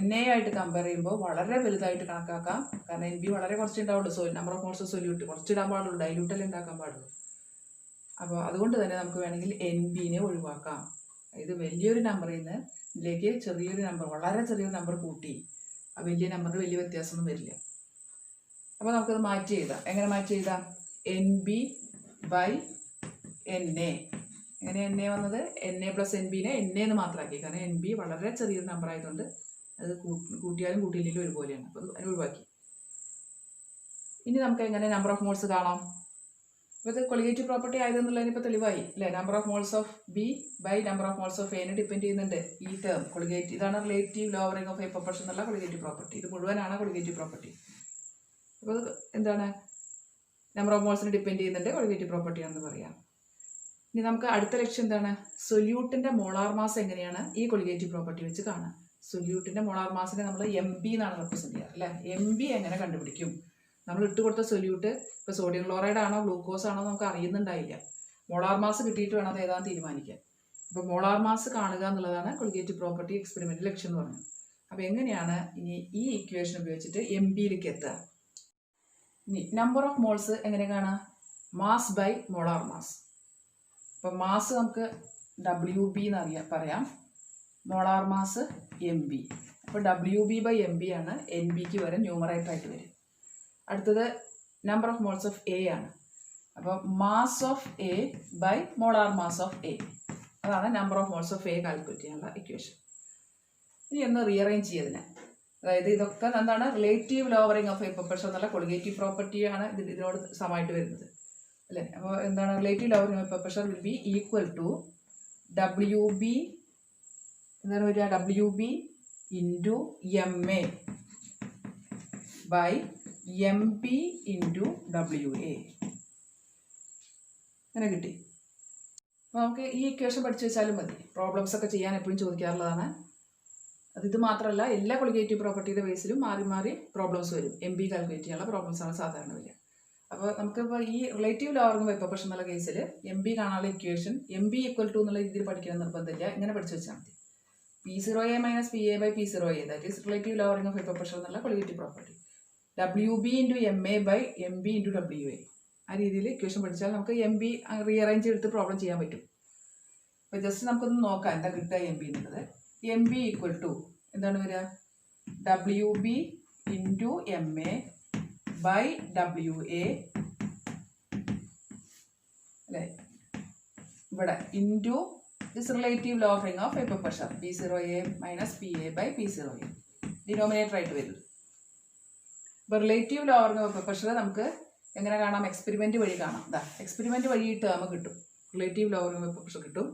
NA ആയിട്ട് കമ്പയർ ചെയ്യുമ്പോൾ വളരെ വലുതായിട്ട് കണക്കാക്കാം. കാരണം NB വളരെ കുറച്ചേ ഉണ്ടാവുള്ളൂ. Number of moles of solute കുറച്ചിടാൻ പാടുള്ളൂ, ഡൈല്യൂട്ടല്ലേ ഉണ്ടാക്കാൻ പാടുള്ളൂ. അപ്പോൾ അതുകൊണ്ട് തന്നെ നമുക്ക് വേണമെങ്കിൽ NBനെ ഒഴിവാക്കാം. ഇത് വലിയൊരു നമ്പറിൽ നിന്ന് ഇതിലേക്ക് ചെറിയൊരു നമ്പർ, വളരെ ചെറിയൊരു നമ്പർ കൂട്ടി ആ വലിയ നമ്പറിന് വലിയ വ്യത്യാസമൊന്നും വരില്ല. അപ്പോൾ നമുക്കത് മാറ്റി എഴുതാം. എങ്ങനെ മാറ്റി എഴുതാം? NB by NA. എങ്ങനെ NA വന്നത്? NA പ്ലസ് NBനെ NA എന്ന് മാത്രമാക്കി. കാരണം NB വളരെ ചെറിയൊരു നമ്പർ ആയതുകൊണ്ട് അത് കൂട്ടിയാലും കൂട്ടിയില്ലെങ്കിലും ഒരുപോലെയാണ്. അപ്പോൾ അത് ഒഴിവാക്കി. ഇനി നമുക്ക് എങ്ങനെ നമ്പർ ഓഫ് മോൾസ് കാണാം? അപ്പോൾ ഇത് കൊളിഗേറ്റീവ് പ്രോപ്പർട്ടി ആയതെന്നുള്ളതിന് ഇപ്പോൾ തെളിവായി അല്ലേ? Number of moles of B by number of moles of Aനെ ഡിപ്പെൻഡ് ചെയ്യുന്നുണ്ട് ഈ ടേം. കൊളിഗേറ്റ് ഇതാണ് relative lowering of vapour pressure എന്നുള്ള കൊളിഗേറ്റീവ് പ്രോപ്പർട്ടി. ഇത് മുഴുവനാണ് കൊളിഗേറ്റീവ് പ്രോപ്പർട്ടി. അപ്പോൾ എന്താണ്? നമ്പർ ഓഫ് മോൾസിനെ ഡിപ്പെൻഡ് ചെയ്യുന്നുണ്ട്, കൊളിഗേറ്റീവ് പ്രോപ്പർട്ടി ആണെന്ന് പറയാം. ഇനി നമുക്ക് അടുത്ത ലക്ഷ്യം എന്താണ്? സൊല്യൂട്ടിൻ്റെ മോളാർ മാസ് എങ്ങനെയാണ് ഈ കൊളിഗേറ്റീവ് പ്രോപ്പർട്ടി വെച്ച് കാണാം. സൊല്യൂട്ടിൻ്റെ മോളാർ മാസിനെ നമ്മൾ MB എന്നാണ് റെപ്രസെൻറ്റ് ചെയ്യുക അല്ലേ? MB എങ്ങനെ കണ്ടുപിടിക്കും? നമ്മൾ ഇട്ട് കൊടുത്ത സൊല്യൂട്ട് ഇപ്പോൾ സോഡിയം ക്ലോറൈഡ് ആണോ ഗ്ലൂക്കോസ് ആണോ നമുക്ക് അറിയുന്നുണ്ടായില്ല. മോളാർ മാസ് കിട്ടിയിട്ട് വേണം അത് ഏതാണെന്ന് തീരുമാനിക്കാൻ. അപ്പോൾ മോളാർ മാസ് കാണുക എന്നുള്ളതാണ് കൊളിഗേറ്റീവ് പ്രോപ്പർട്ടി എക്സ്പെരിമെൻ്റ് ലക്ഷ്യം എന്ന് പറഞ്ഞത്. അപ്പോൾ എങ്ങനെയാണ് ഇനി ഈ ഇക്വേഷൻ ഉപയോഗിച്ചിട്ട് എം ബിയിലേക്ക് എത്തുക? ഇനി നമ്പർ ഓഫ് മോൾസ് എങ്ങനെ കാണാം? Mass by molar mass. അപ്പോൾ മാസ് നമുക്ക് WB എന്ന് പറയാം, മോളാർ മാസ് MB. അപ്പോൾ WB ബൈ MB ആണ് NBക്ക് വരെ ന്യൂമറേറ്റർ ആയിട്ട് വരും. അടുത്തത് number of moles of A ആണ്. അപ്പോൾ mass of A by molar mass of A, അതാണ് number of moles of A calculate ചെയ്യാനുള്ള ഇക്വേഷൻ. ഇനി ഒന്ന് റീഅറേഞ്ച് ചെയ്തതിന്, അതായത് ഇതൊക്കെ എന്താണ് relative lowering of vapour pressure എന്നുള്ള കൊളിഗേറ്റീവ് പ്രോപ്പർട്ടിയാണ് ഇതിനോട് സമമായിട്ട് വരുന്നത് അല്ലേ. അപ്പോൾ എന്താണ് relative lowering of vapour pressure will be equal to WB, എന്താണ് വരിക, WB into MA by MB into WA. അങ്ങനെ കിട്ടി. അപ്പോൾ നമുക്ക് ഈ ഇക്വേഷൻ പഠിച്ചു വെച്ചാലും മതി. പ്രോബ്ലംസ് ഒക്കെ ചെയ്യാൻ എപ്പോഴും ചോദിക്കാറുള്ളതാണ്. ഇത് മാത്രമല്ല, എല്ലാ കൊളിഗേറ്റീവ് പ്രോപ്പർട്ടിയുടെ ബേസിലും മാറി മാറി പ്രോബ്ലംസ് വരും. MB കാൽക്കുലേറ്റ് ചെയ്യാനുള്ള പ്രോബ്ലംസാണ് സാധാരണ വരിക. അപ്പോൾ നമുക്കിപ്പോൾ ഈ റിലേറ്റീവ് ലോവറിങ് വേപ്പർ പ്രഷർ എന്നുള്ള കേസിൽ MB കാണാനുള്ള ഇക്വേഷൻ MB ഈക്വൽ ടു എന്നുള്ള രീതിയിൽ പഠിക്കണം നിർബന്ധമില്ല. ഇങ്ങനെ പഠിച്ചു വെച്ചാൽ മതി. P0A minus PA by P0A, that is relative lowering of vapour pressure എന്നുള്ള colligative property. WB into MA by MB into WA. ആ രീതിയിൽ ഇക്വേഷൻ പഠിച്ചാൽ നമുക്ക് MB റീഅറേഞ്ച് എടുത്ത് പ്രോബ്ലം ചെയ്യാൻ പറ്റും. അപ്പോൾ ജസ്റ്റ് നമുക്കൊന്ന് നോക്കാം എന്താ കിട്ടുക MB എന്നുള്ളത്. MB ഈക്വൽ ടു എന്താണ് വരിക, WB into MA by WA അല്ലേ, ഇവിടെ into this relative lowering of vapour pressure P0A minus PA by P0A, denominator ആയിട്ട് വരുന്നത്. ഇപ്പോൾ relative lowering of vapour pressure നമുക്ക് എങ്ങനെ കാണാം? എക്സ്പെരിമെൻറ്റ് വഴി കാണാം. എക്സ്പെരിമെൻറ്റ് വഴിയിട്ട് നമുക്ക് കിട്ടും, റിലേറ്റീവ് ലോവറിങ് വേപ്പർ പ്രഷർ കിട്ടും.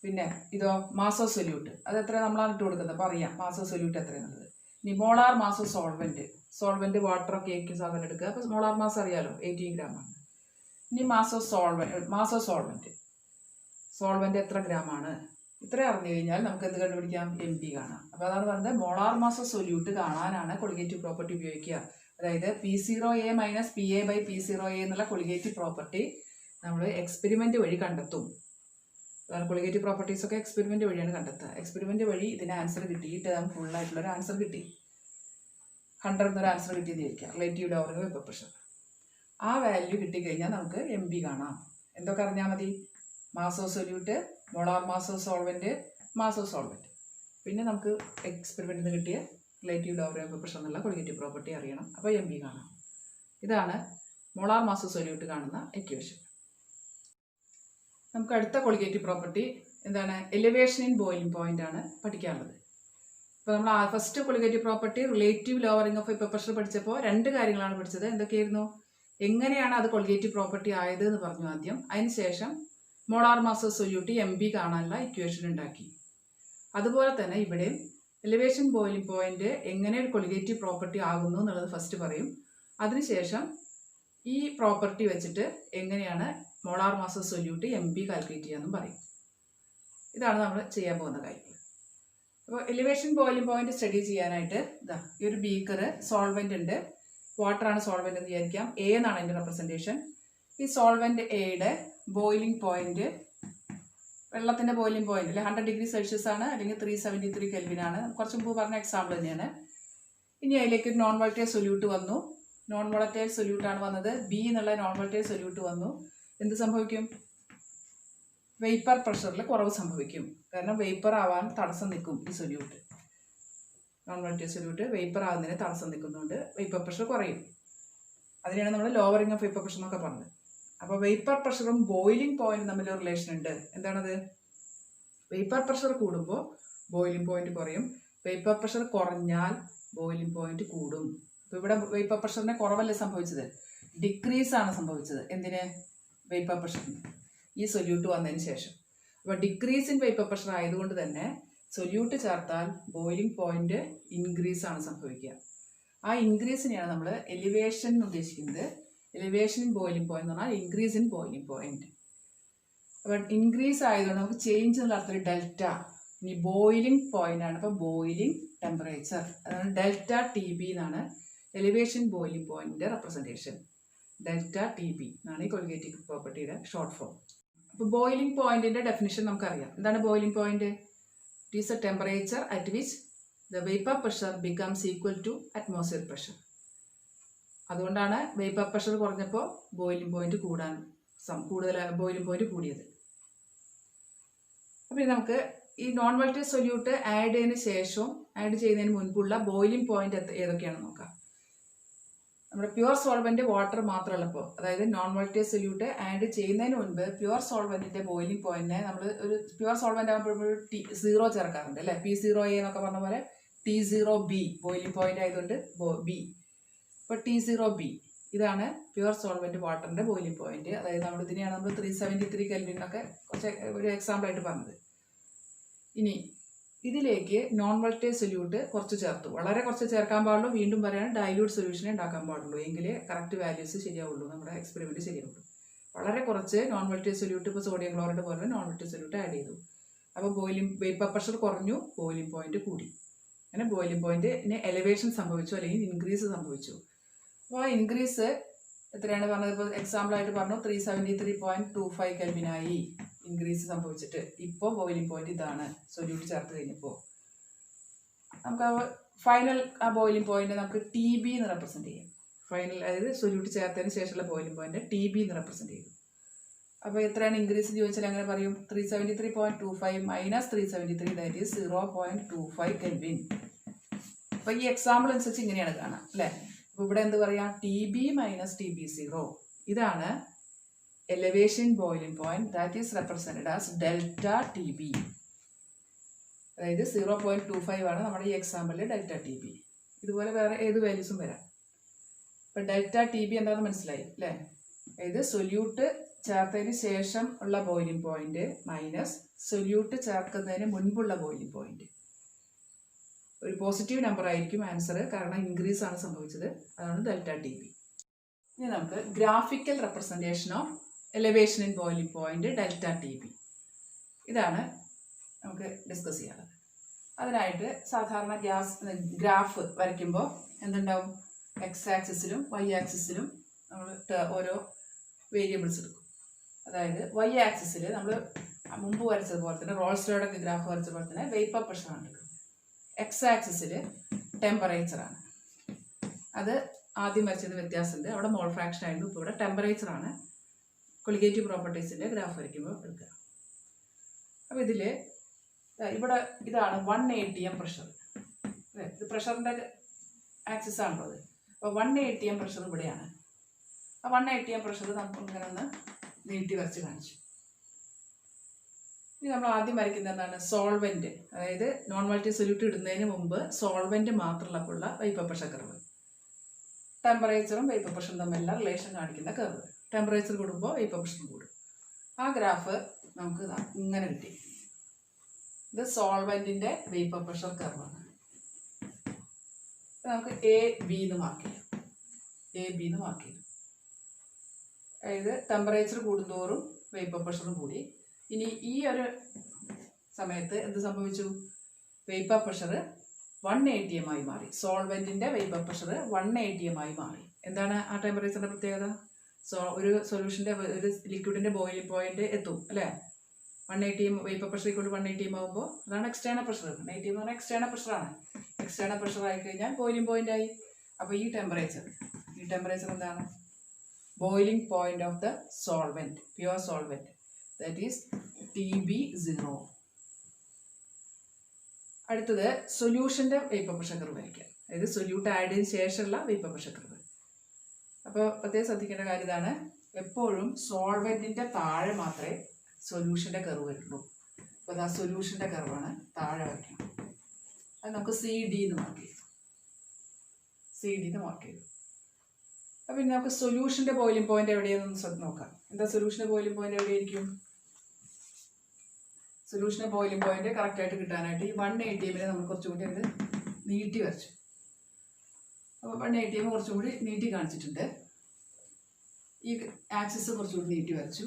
പിന്നെ ഇതോ മാസ് ഓഫ് സൊല്യൂട്ട്, അത് എത്ര നമ്മളാണ് ഇട്ട് കൊടുക്കുന്നത്, അപ്പോൾ അറിയാം മാസ് ഓഫ് സൊല്യൂട്ട് എത്രയാണുള്ളത്. ഇനി മോളാർ മാസ് ഓഫ് സോൾവെൻറ്റ് വാട്ടറൊക്കെ ആയിരിക്കും സാധനം എടുക്കുക. അപ്പോൾ മോളാർ മാസ് അറിയാലോ, 18 ഗ്രാമാണ്. ഇനി മാസ് ഓഫ് സോൾവെൻറ്റ് എത്ര ഗ്രാമാണ്, ഇത്ര അറിഞ്ഞു കഴിഞ്ഞാൽ നമുക്ക് എന്ത് കണ്ടുപിടിക്കാം? MB കാണാം. അപ്പോൾ അതാണ് പറഞ്ഞത്, മോളാർ മാസ് ഓഫ് സൊല്യൂട്ട് കാണാനാണ് കൊളിഗേറ്റീവ് പ്രോപ്പർട്ടി ഉപയോഗിക്കുക. അതായത് P0A minus PA by P0A എന്നുള്ള കൊളിഗേറ്റീവ് പ്രോപ്പർട്ടി നമ്മൾ എക്സ്പെരിമെൻറ്റ് വഴി കണ്ടെത്തും. കൊളിഗേറ്റീവ് പ്രോപ്പർട്ടീസ് ഒക്കെ എക്സ്പെരിമെൻറ്റ് വഴിയാണ് കണ്ടെത്തുക. എക്സ്പെരിമെൻറ്റ് വഴി ഇതിന് ആൻസർ കിട്ടിയിട്ട് നമുക്ക് ഫുള്ളായിട്ടുള്ളൊരു ആൻസർ കിട്ടി, 100 എന്നൊരു ആൻസർ കിട്ടിയതായിരിക്കാം റിലേറ്റീവ് ലോവറിങ് വേപ്പർ പ്രഷർ. ആ വാല്യൂ കിട്ടിക്കഴിഞ്ഞാൽ നമുക്ക് MB കാണാം. എന്തൊക്കെ അറിഞ്ഞാൽ മതി? Mass of solute, molar mass of solvent, mass of solvent. പിന്നെ നമുക്ക് എക്സ്പെരിമെൻറ്റിൽ നിന്ന് കിട്ടിയ റിലേറ്റീവ് ലോവറിങ് വേപ്പർ പ്രഷർ എന്നുള്ള കൊളിഗേറ്റീവ് പ്രോപ്പർട്ടി അറിയണം. അപ്പോൾ MB കാണാം. ഇതാണ് മോളാർ മാസ് ഓഫ് സൊല്യൂട്ട് കാണുന്ന ഇക്വേഷൻ. നമുക്ക് അടുത്ത കൊളിഗേറ്റീവ് പ്രോപ്പർട്ടി എന്താണ്? എലിവേഷൻ ഇൻ ബോയിലിംഗ് പോയിന്റ് ആണ് പഠിക്കാനുള്ളത്. അപ്പോൾ നമ്മൾ first colligative property relative lowering of vapour pressure പഠിച്ചപ്പോൾ 2 കാര്യങ്ങളാണ് പഠിച്ചത്. എന്തൊക്കെയായിരുന്നു? എങ്ങനെയാണ് അത് കൊളിഗേറ്റീവ് പ്രോപ്പർട്ടി ആയത് എന്ന് പറഞ്ഞു ആദ്യം. അതിനുശേഷം molar mass of solute MB കാണാനുള്ള ഇക്വേഷൻ ഉണ്ടാക്കി. അതുപോലെ തന്നെ ഇവിടെ എലിവേഷൻ ബോയിലിംഗ് പോയിന്റ് എങ്ങനെ ഒരു കൊളിഗേറ്റീവ് പ്രോപ്പർട്ടി ആകുന്നു എന്നുള്ളത് ഫസ്റ്റ് പറയും. അതിനുശേഷം ഈ പ്രോപ്പർട്ടി വെച്ചിട്ട് എങ്ങനെയാണ് molar mass of solute MB calculate ചെയ്യാമെന്നും പറയും. ഇതാണ് നമ്മൾ ചെയ്യാൻ പോകുന്ന കാര്യങ്ങൾ. അപ്പോൾ എലിവേഷൻ ബോയിലിംഗ് പോയിന്റ് സ്റ്റഡി ചെയ്യാനായിട്ട് ഈ ഒരു ബീക്കർ സോൾവെൻ്റ് ഉണ്ട്, വാട്ടറാണ് സോൾവെൻ്റ് എന്ന് വിചാരിക്കാം. A എന്നാണ് അതിൻ്റെ റെപ്രസെൻറ്റേഷൻ. ഈ സോൾവെൻ്റ് Aയുടെ ബോയിലിംഗ് പോയിന്റ്, വെള്ളത്തിൻ്റെ ബോയിലിംഗ് പോയിന്റ് അല്ലെ 100 ഡിഗ്രി സെൽഷ്യസ് ആണ്, അല്ലെങ്കിൽ 373 Kelvin ആണ്. കുറച്ച് മുമ്പ് പറഞ്ഞ എക്സാമ്പിൾ തന്നെയാണ്. ഇനി അതിലേക്ക് ഒരു നോൺ വോളറ്റൈൽ സൊല്യൂട്ട് വന്നു. നോൺ വോളറ്റൈൽ സൊല്യൂട്ടാണ് വന്നത്. B എന്നുള്ള നോൺ വോളറ്റൈൽ സൊല്യൂട്ട് വന്നു. എന്ത് സംഭവിക്കും? വേപ്പർ പ്രഷറിൽ കുറവ് സംഭവിക്കും. കാരണം വേപ്പർ ആവാൻ തടസ്സം നിൽക്കും ഈ solute. Non volatile solute vapour ആകുന്നതിന് തടസ്സം നിൽക്കുന്നുണ്ട്, വേപ്പർ പ്രഷർ കുറയും. അതിനെയാണ് നമ്മൾ ലോവറിങ് ഓഫ് വേപ്പർ പ്രഷർ എന്നൊക്കെ പറഞ്ഞത്. അപ്പോൾ വേപ്പർ പ്രഷറും ബോയിലിംഗ് പോയിന്റും തമ്മിൽ റിലേഷൻ ഉണ്ട്. എന്താണത്? വേപ്പർ പ്രഷർ കൂടുമ്പോൾ ബോയിലിംഗ് പോയിന്റ് കുറയും, വേപ്പർ പ്രഷർ കുറഞ്ഞാൽ ബോയിലിംഗ് പോയിന്റ് കൂടും. അപ്പോൾ ഇവിടെ വേപ്പർ പ്രഷറിനെ കുറവല്ലേ സംഭവിച്ചത്, ഡിക്രീസ് ആണ് സംഭവിച്ചത്. എന്തിന്? വേപ്പർ പ്രഷറിന് ഈ സൊല്യൂട്ട് വന്നതിന് ശേഷം. അപ്പോൾ ഡിക്രീസ് ഇൻ വേപ്പർ പ്രഷർ ആയതുകൊണ്ട് തന്നെ സൊല്യൂട്ട് ചേർത്താൽ ബോയിലിംഗ് പോയിന്റ് ഇൻക്രീസ് ആണ് സംഭവിക്കുക. ആ ഇൻക്രീസിനെയാണ് നമ്മൾ എലിവേഷൻ എന്ന് ഉദ്ദേശിക്കുന്നത്. എലിവേഷൻ ഇൻ ബോയിലിംഗ് പോയിന്റ് എന്ന് പറഞ്ഞാൽ ഇൻക്രീസ് ഇൻ ബോയിലിംഗ് പോയിന്റ്. അപ്പോൾ ഇൻക്രീസ് ആയതുകൊണ്ട് നമുക്ക് ചേഞ്ച് എന്നുള്ള അർത്ഥത്തിൽ ഡെൽറ്റ. ഇനി ബോയിലിംഗ് പോയിന്റ് ആണ്, അപ്പോൾ ബോയിലിംഗ് ടെമ്പറേച്ചർ, അതാണ് ഡെൽറ്റ TB എന്നാണ് എലിവേഷൻ ബോയിലിംഗ് പോയിന്റിന്റെ റെപ്രസെൻറ്റേഷൻ. ഡെൽറ്റ TB എന്നാണ് ഈ കൊളിഗേറ്റീവ് പ്രോപ്പർട്ടിയുടെ ഷോർട്ട് ഫോം. അപ്പോൾ ബോയിലിംഗ് പോയിന്റിന്റെ ഡെഫിനിഷൻ നമുക്കറിയാം. എന്താണ് boiling point? It is A temperature at which the vapor pressure becomes equal to atmospheric pressure. അതുകൊണ്ടാണ് വേപ്പർ പ്രഷർ കുറഞ്ഞപ്പോൾ ബോയിലിംഗ് പോയിന്റ് കൂടുതൽ ബോയിലിംഗ് പോയിന്റ് കൂടിയത്. അപ്പോൾ നമുക്ക് ഈ നോൺ വോളറ്റൈൽ സൊല്യൂട്ട് ആഡ് ചെയ്യുന്നതിന് മുൻപുള്ള ബോയിലിംഗ് പോയിന്റ് ഏതൊക്കെയാണെന്ന് നോക്കാം. നമ്മുടെ പ്യുവർ സോൾവെന്റ് വാട്ടർ മാത്രമുള്ളപ്പോൾ, അതായത് നോൺ വോളറ്റൈൽ സൊല്യൂട്ട് ആഡ് ചെയ്യുന്നതിന് മുൻപ് പ്യുവർ സോൾവെന്റിന്റെ ബോയിലിംഗ് പോയിന്റിനെ നമ്മൾ ഒരു പ്യുവർ സോൾവെന്റ് ആകുമ്പോൾ T0 ചേർക്കാറുണ്ട് അല്ലേ, P0A എന്നൊക്കെ പറഞ്ഞ പോലെ T0B ബോയിലിംഗ് പോയിന്റ് ആയതുകൊണ്ട് B. ഇപ്പോൾ T0B ഇതാണ് പ്യുവർ സോൾവെന്റ് വാട്ടറിന്റെ ബോയിലിംഗ് പോയിന്റ്. അതായത് ഇതിനെയാണ് നമ്മൾ 373 കെൽവിനൊക്കെ ഒരു എക്സാമ്പിൾ ആയിട്ട് പറഞ്ഞത്. ഇനി ഇതിലേക്ക് നോൺ വോളറ്റൈൽ സൊല്യൂട്ട് കുറച്ച് ചേർത്തു. വളരെ കുറച്ച് ചേർക്കാൻ പാടുള്ളൂ. വീണ്ടും പറയാണ്, ഡൈല്യൂട്ട് സൊല്യൂഷനെ ഉണ്ടാക്കാൻ പാടുള്ളൂ, എങ്കിലേ കറക്റ്റ് വാല്യൂസ് ശരിയാവുള്ളൂ, നമ്മുടെ എക്സ്പെരിമെന്റ് ശരിയാവുള്ളൂ. വളരെ കുറച്ച് നോൺ വോളറ്റൈൽ സൊല്യൂട്ട്, ഇപ്പോൾ സോഡിയം ക്ലോറൈഡ് പോലെ നോൺ വോളറ്റൈൽ സൊല്യൂട്ട് ആഡ് ചെയ്തു. അപ്പോൾ വേപ്പർ പ്രഷർ കുറഞ്ഞു, ബോയിലിംഗ് പോയിന്റ് കൂടി. അങ്ങനെ ബോയിലിംഗ് പോയിന്റിന് എലിവേഷൻ സംഭവിച്ചു അല്ലെങ്കിൽ ഇൻക്രീസ് സംഭവിച്ചു. അപ്പോൾ ആ ഇൻക്രീസ് എത്രയാണ് പറഞ്ഞത്? ഇപ്പോൾ എക്സാമ്പിളായിട്ട് പറഞ്ഞു 373.25 കെൽവിനായി ഇൻക്രീസ് സംഭവിച്ചിട്ട് ഇപ്പോൾ ബോയിലിംഗ് പോയിന്റ് ഇതാണ് സൊല്യൂട്ട് ചേർത്ത് കഴിഞ്ഞപ്പോൾ. നമുക്ക് ഫൈനൽ ആ ബോയിലിംഗ് പോയിന്റ് നമുക്ക് TB എന്ന് റെപ്രസെന്റ് ചെയ്യാം. ഫൈനൽ, അതായത് സൊല്യൂട്ട് ചേർത്തതിന് ശേഷമുള്ള ബോയിലിംഗ് പോയിന്റ് TB എന്ന് റെപ്രസെന്റ് ചെയ്തു. അപ്പോൾ എത്രയാണ് ഇൻക്രീസ് ചോദിച്ചാൽ അങ്ങനെ പറയും, 373.25 മൈനസ് 373, ദാറ്റ് ഈസ് 0.25 കെൽവിൻ. അപ്പോൾ ഈ എക്സാമ്പിൾ അനുസരിച്ച് ഇങ്ങനെയാണ് കാണാം അല്ലേ. അപ്പോൾ ഇവിടെ എന്ത് പറയാം, TB മൈനസ് TB0. ഇതാണ് elevation boiling point, that is represented as delta TB. അതായത് 0.25 ആണ് നമ്മുടെ ഈ എക്സാമ്പിളിൽ ഡെൽറ്റ TB. ഇതുപോലെ വേറെ ഏത് വാല്യൂസും വരാം. ഇപ്പം ഡെൽറ്റ TB എന്താണെന്ന് മനസ്സിലായി അല്ലേ. അതായത് സൊല്യൂട്ട് ചേർത്തതിന് ശേഷം ഉള്ള ബോയിലിംഗ് പോയിന്റ് മൈനസ് സൊല്യൂട്ട് ചേർക്കുന്നതിന് മുൻപുള്ള ബോയിലിംഗ് പോയിന്റ്. ഒരു പോസിറ്റീവ് നമ്പർ ആയിരിക്കും ആൻസർ, കാരണം ഇൻക്രീസ് ആണ് സംഭവിച്ചത്. അതാണ് ഡെൽറ്റ TB. ഇനി നമുക്ക് graphical representation of elevation in boiling point delta TB. ഇതാണ് നമുക്ക് ഡിസ്കസ് ചെയ്യാനുള്ളത്. അതിനായിട്ട് സാധാരണ ഗ്രാഫ് വരയ്ക്കുമ്പോൾ എന്തുണ്ടാവും, X ആക്സിസിലും Y ആക്സിസിലും നമ്മൾ ഓരോ വേരിയബിൾസ് എടുക്കും. അതായത് Y ആക്സിസിൽ നമ്മൾ മുമ്പ് വരച്ചതുപോലെ തന്നെ, റോൾസ്റ്റോയുടെ ഗ്രാഫ് വരച്ച പോലെ തന്നെ വേപ്പർ പ്രഷറാണ് എടുക്കുന്നത്. X ആക്സിസിൽ ടെമ്പറേച്ചറാണ്. അത് ആദ്യം വരച്ചത് വ്യത്യാസമുണ്ട്, അവിടെ മോൾ ഫ്രാക്ഷൻ ആയിരുന്നു. ഇപ്പോൾ ഇവിടെ ടെമ്പറേച്ചറാണ് കൊളിഗേറ്റീവ് പ്രോപ്പർട്ടീസിൻ്റെ ഗ്രാഫ് വരയ്ക്കുമ്പോൾ എടുക്കുക. അപ്പോൾ ഇതിൽ ഇവിടെ ഇതാണ് 1 atm പ്രഷർ. ഇത് പ്രഷറിൻ്റെ ആക്സിസ് ആണല്ലോ അത്. അപ്പോൾ 1 atm പ്രഷർ ഇവിടെയാണ്. ആ 1 atm പ്രഷർ നമുക്ക് ഇങ്ങനെ ഒന്ന് നീട്ടി വരച്ച് കാണിച്ചു. ഇനി നമ്മൾ ആദ്യം വരയ്ക്കുന്നത് എന്താണ്, സോൾവെന്റ്. അതായത് നോൺ വോളറ്റൈൽ സൊല്യൂട്ട് ഇടുന്നതിന് മുമ്പ് സോൾവെന്റ് മാത്രമുള്ള വേപ്പർ പ്രഷർ കർവ്. ടെമ്പറേച്ചറും വേപ്പർ പ്രഷറും തമ്മിലുള്ള റിലേഷൻ കാണിക്കുന്ന കർവ്. ടെമ്പറേച്ചർ കൂടുമ്പോൾ വേപ്പർ പ്രഷർ കൂടും. ആ ഗ്രാഫ് നമുക്ക് ഇങ്ങനെ കിട്ടി. ഇത് സോൾവെന്റിന്റെ വേപ്പർ പ്രഷർ കർവാണ്. നമുക്ക് AB എന്ന് മാർക്ക് ചെയ്യാം. AB എന്ന് മാർക്ക് ചെയ്യും. അതായത് ടെമ്പറേച്ചർ കൂടുന്തോറും വേപ്പർ പ്രഷറും കൂടി. ഇനി ഈ ഒരു സമയത്ത് എന്ത് സംഭവിച്ചു, വേപ്പർ പ്രഷർ 1 atm ആയി മാറി. സോൾവെന്റിന്റെ വേപ്പർ പ്രഷർ 1 atm ആയി മാറി. എന്താണ് ആ ടെമ്പറേച്ചറിന്റെ പ്രത്യേകത? ഒരു സൊല്യൂഷന്റെ, ഒരു ലിക്വിഡിന്റെ ബോയിലിംഗ് പോയിന്റ് എത്തും അല്ലേ. 1 atm വേപ്പർ പ്രഷർ = 1 atm ആകുമ്പോൾ അതാണ് എക്സ്റ്റേണൽ പ്രഷർ. 1 atm എന്ന് പറഞ്ഞാൽ എക്സ്റ്റേണൽ പ്രഷറാണ്. എക്സ്റ്റേണൽ പ്രഷർ ആയി കഴിഞ്ഞാൽ ബോയിലിംഗ് പോയിന്റ് ആയി. അപ്പോൾ ഈ ടെമ്പറേച്ചർ എന്താണ്, boiling point of the solvent, pure solvent, that is TB0. അടുത്തത് സൊല്യൂഷന്റെ വേപ്പർ പ്രഷർ കർവ് വരയ്ക്കാം. അതായത് സൊല്യൂട്ട് ആഡ് ചെയ്തതിന് ശേഷമുള്ള വേപ്പർ പ്രഷർ കർവ്. അപ്പോൾ പ്രത്യേകം ശ്രദ്ധിക്കേണ്ട കാര്യം ഇതാണ്, എപ്പോഴും സോൾവെന്റിന്റെ താഴെ മാത്രമേ സൊല്യൂഷന്റെ കർവ് വരുള്ളൂ. അപ്പോൾ അത് ആ സൊല്യൂഷന്റെ കർവാണ് താഴെ വരയ്ക്കണം. അത് നമുക്ക് CD എന്ന് മാർക്ക് ചെയ്തു. അപ്പം പിന്നെ നമുക്ക് സൊല്യൂഷന്റെ ബോയിലിംഗ് പോയിന്റ് എവിടെയാണെന്ന് നോക്കാം. എന്താ സൊല്യൂഷന്റെ ബോയിലിംഗ് പോയിന്റ് എവിടെയായിരിക്കും? സൊല്യൂഷന്റെ ബോയിലിംഗ് പോയിന്റ് കറക്റ്റായിട്ട് കിട്ടാനായിട്ട് ഈ 1 atm നമ്മൾ കുറച്ചുകൂടി അത് നീട്ടി വരച്ചു. അപ്പോൾ 1 atm കുറച്ചുകൂടി നീട്ടി കാണിച്ചിട്ടുണ്ട്. ഈ ആക്സിസ് കുറച്ചുകൂടി നീട്ടി വരച്ചു.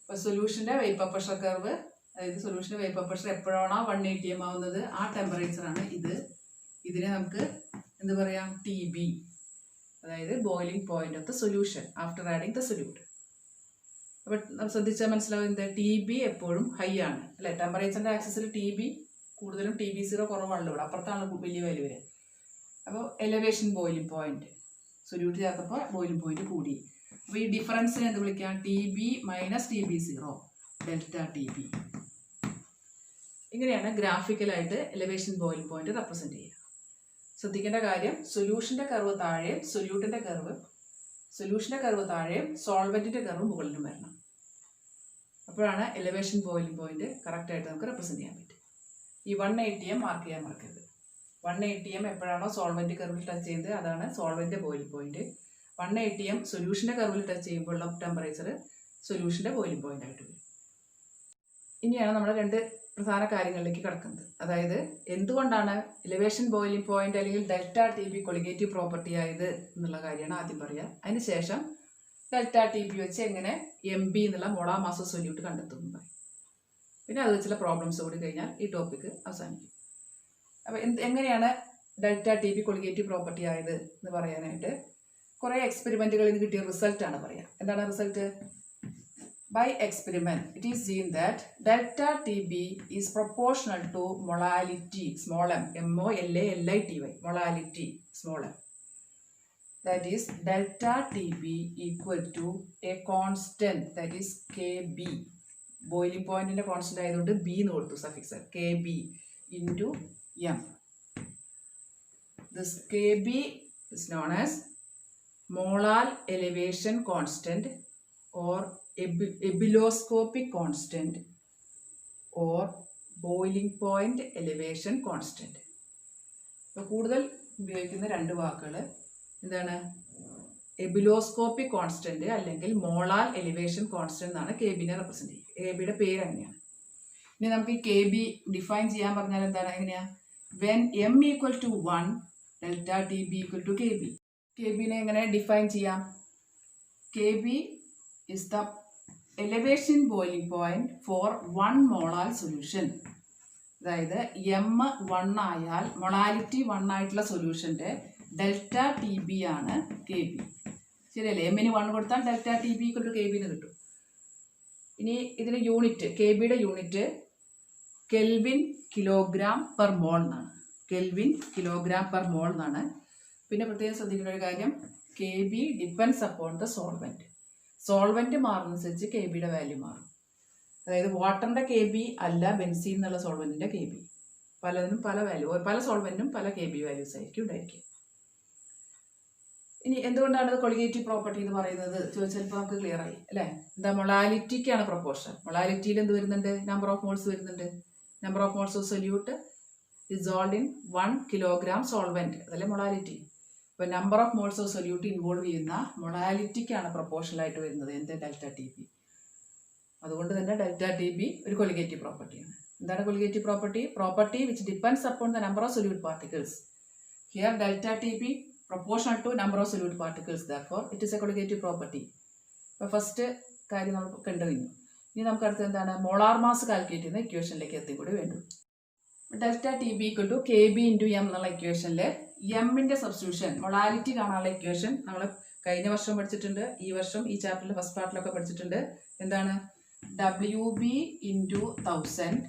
അപ്പോൾ സൊല്യൂഷന്റെ വേപ്പർ പ്രഷർ കർവ്, അതായത് സൊല്യൂഷന്റെ വേപ്പർ പ്രഷർ എപ്പോഴാണോ 1 atm ആവുന്നത് ആ ടെമ്പറേച്ചറാണ് ഇത്. ഇതിനെ നമുക്ക് എന്ത് പറയാം, TB, അതായത് boiling point of the solution after adding the solute. അപ്പോൾ ശ്രദ്ധിച്ചാൽ മനസ്സിലാവും, TB എപ്പോഴും ഹൈ ആണ് അല്ലെ. ടെമ്പറേച്ചറിന്റെ ആക്സിസിൽ TB കൂടുതലും TB0 കുറവാണല്ലോ ഇവിടെ, അപ്പുറത്താണ് വലിയ വാല്യൂ വരെ. അപ്പോൾ എലവേഷൻ ബോയിലിംഗ് പോയിന്റ് സൊല്യൂട്ട് ചേർത്തപ്പോൾ ബോയിലിംഗ് പോയിന്റ് കൂടി. അപ്പോൾ ഈ ഡിഫറൻസിനെ എന്ത് വിളിക്കാം? TB - TB0 delta TB. ഇങ്ങനെയാണ് ഗ്രാഫിക്കലായിട്ട് എലവേഷൻ ബോയിലിംഗ് പോയിന്റ് റെപ്രസെന്റ് ചെയ്യുക. ശ്രദ്ധിക്കേണ്ട കാര്യം, സൊല്യൂഷന്റെ കർവ് താഴെയും സൊല്യൂട്ടിന്റെ കർവ് താഴെയും സോൾവെന്റിന്റെ കർവ് മുകളിലും വരണം. അപ്പോഴാണ് എലവേഷൻ ബോയിലിംഗ് പോയിന്റ് കറക്റ്റായിട്ട് നമുക്ക് റെപ്രസെന്റ് ചെയ്യാൻ പറ്റും. ഈ 180m മാർക്ക് ചെയ്യാൻ മറക്കരുത്. 180m എപ്പോഴാണോ സോൾവെന്റ് കർവിൽ ടച്ച് ചെയ്യുന്നത് അതാണ് സോൾവെന്റ് ബോയിലിംഗ് പോയിന്റ്. 180m സൊല്യൂഷന്റെ കർവിൽ ടച്ച് ചെയ്യുമ്പോഴുള്ള ടെമ്പറേച്ചർ സൊല്യൂഷന്റെ ബോയിലിംഗ് പോയിന്റ് ആയിട്ട് വരും. ഇനിയാണ് നമ്മൾ രണ്ട് പ്രധാന കാര്യങ്ങളിലേക്ക് കടക്കുന്നത്. അതായത് എന്തുകൊണ്ടാണ് എലിവേഷൻ ബോയിലിംഗ് പോയിന്റ് അല്ലെങ്കിൽ ഡെൽറ്റ TB കൊളിഗേറ്റീവ് പ്രോപ്പർട്ടി ആയത് എന്നുള്ള കാര്യമാണ് ആദ്യം പറയുക. അതിനുശേഷം ഡെൽറ്റ TB വെച്ച് എങ്ങനെ MB എന്നുള്ള മോളാർ മാസ് സൊല്യൂട്ട് കണ്ടെത്തുന്നു പറയും. പിന്നെ അത് വെച്ചുള്ള പ്രോബ്ലംസ് കൂടി കഴിഞ്ഞാൽ ഈ ടോപ്പിക്ക് അവസാനിക്കും. അപ്പോൾ എങ്ങനെയാണ് ഡെൽറ്റ TB കൊളിഗേറ്റീവ് പ്രോപ്പർട്ടി ആയത് എന്ന് പറയാനായിട്ട് കുറേ എക്സ്പെരിമെന്റുകളിൽ നിന്ന് കിട്ടിയ റിസൾട്ടാണ് പറയുക. എന്താണ് result? By experiment, it is seen that delta TB is proportional to molality, small m, MOLALITY, molality, small m. That is, delta TB equal to a constant, that is Kb. Boiling point in the constant ആയതുകൊണ്ട് B എന്ന് കൊടുത്തു suffix, Kb into m. This Kb is known as molar elevation constant or ebullioscopic constant or boiling point elevation constant. ഇപ്പോൾ കൂടുതൽ ഉപയോഗിക്കുന്ന രണ്ട് വാക്കുകൾ എന്താണ്? എബുലോസ്കോപ്പിക് constant അല്ലെങ്കിൽ മോളാർ എലിവേഷൻ കോൺസ്റ്റന്റ് എന്നാണ് കെബിനെ റെപ്രസെന്റ് ചെയ്യുക. കെബിയുടെ പേര് അങ്ങനെയാണ്. ഇനി നമുക്ക് ഈ കെബി ഡിഫൈൻ ചെയ്യാൻ പറഞ്ഞാൽ എന്താണ്? എങ്ങനെയാ? When m equal to 1 delta TB equal to Kb. കെബിനെ എങ്ങനെ ഡിഫൈൻ ചെയ്യാം? Kb is the elevation boiling point for 1 molar solution. അതായത് m 1 ആയാൽ മൊളാലിറ്റി 1 ആയിട്ടുള്ള സൊല്യൂഷന്റെ ഡെൽറ്റ TB ആണ് Kb. ശരിയല്ലേ? എമ്മിന് 1 കൊടുത്താൽ ഡെൽറ്റ TB = Kb എന്ന് കിട്ടും. ഇനി ഇതിന് യൂണിറ്റ്, കെബിയുടെ unit kelvin kilogram per mole എന്നാണ്. കെൽവിൻ കിലോഗ്രാം പെർ മോൾ എന്നാണ്. പിന്നെ പ്രത്യേകം ശ്രദ്ധിക്കേണ്ട ഒരു കാര്യം, Kb depends upon the solvent. Solvent മാറുന്നതനുസരിച്ച് കെബിയുടെ വാല്യൂ മാറും. അതായത് വാട്ടറിന്റെ Kb അല്ല ബെൻസീൻ എന്നുള്ള സോൾവെന്റിന്റെ Kb. പലതിനും പല വാല്യൂ, പല സോൾവെന്റിനും പല Kb വാല്യൂസ് ആയിരിക്കും ഉണ്ടായിരിക്കും. ഇനി എന്തുകൊണ്ടാണ് ഇത് കൊളിഗേറ്റീവ് പ്രോപ്പർട്ടി എന്ന് പറയുന്നത് ചോദിച്ചാൽ ഇപ്പോൾ നമുക്ക് ക്ലിയർ ആയി അല്ലേ? എന്താ? മൊളാലിറ്റിക്കാണ് പ്രൊപ്പോർഷൻ. മൊളാലിറ്റിയിൽ എന്ത് വരുന്നുണ്ട്? നമ്പർ ഓഫ് മോൾസ് വരുന്നുണ്ട്. Number of moles of solute dissolved in 1 kilogram solvent, അതല്ലേ മൊളാലിറ്റി. ഇപ്പോൾ number of moles of solute involve ചെയ്യുന്ന മൊളാലിറ്റിക്കാണ് പ്രൊപ്പോർഷണലായിട്ട് വരുന്നത് എന്ത്? Delta TB. അതുകൊണ്ട് തന്നെ ഡെൽറ്റ TB ഒരു കൊളിഗേറ്റീവ് പ്രോപ്പർട്ടിയാണ്. എന്താണ് colligative property? Property which depends upon the number of solute particles. Here delta TB proportional to number of solute particles, therefore it is a colligative property. അപ്പോൾ first കാര്യം നമ്മൾ കണ്ടു കഴിഞ്ഞു. ഇനി നമുക്ക് അടുത്ത് എന്താണ്? മോളാർ മാസ് കാൽക്കുലേറ്റ് ചെയ്യുന്ന ഇക്വേഷനിലേക്ക് എത്തി കൂടി വേണ്ടു. ഡെൽറ്റ TB = Kb × m എന്നുള്ള ഇക്വേഷനിൽ എമ്മിൻ്റെ സബ്സ്റ്റിറ്റ്യൂഷൻ, മൊളാലിറ്റി കാണാനുള്ള ഇക്വേഷൻ നമ്മൾ കഴിഞ്ഞ വർഷം പഠിച്ചിട്ടുണ്ട്. ഈ വർഷം ഈ ചാപ്റ്ററിൽ ഫസ്റ്റ് പാർട്ടിലൊക്കെ പഠിച്ചിട്ടുണ്ട്. എന്താണ്? WB × 1000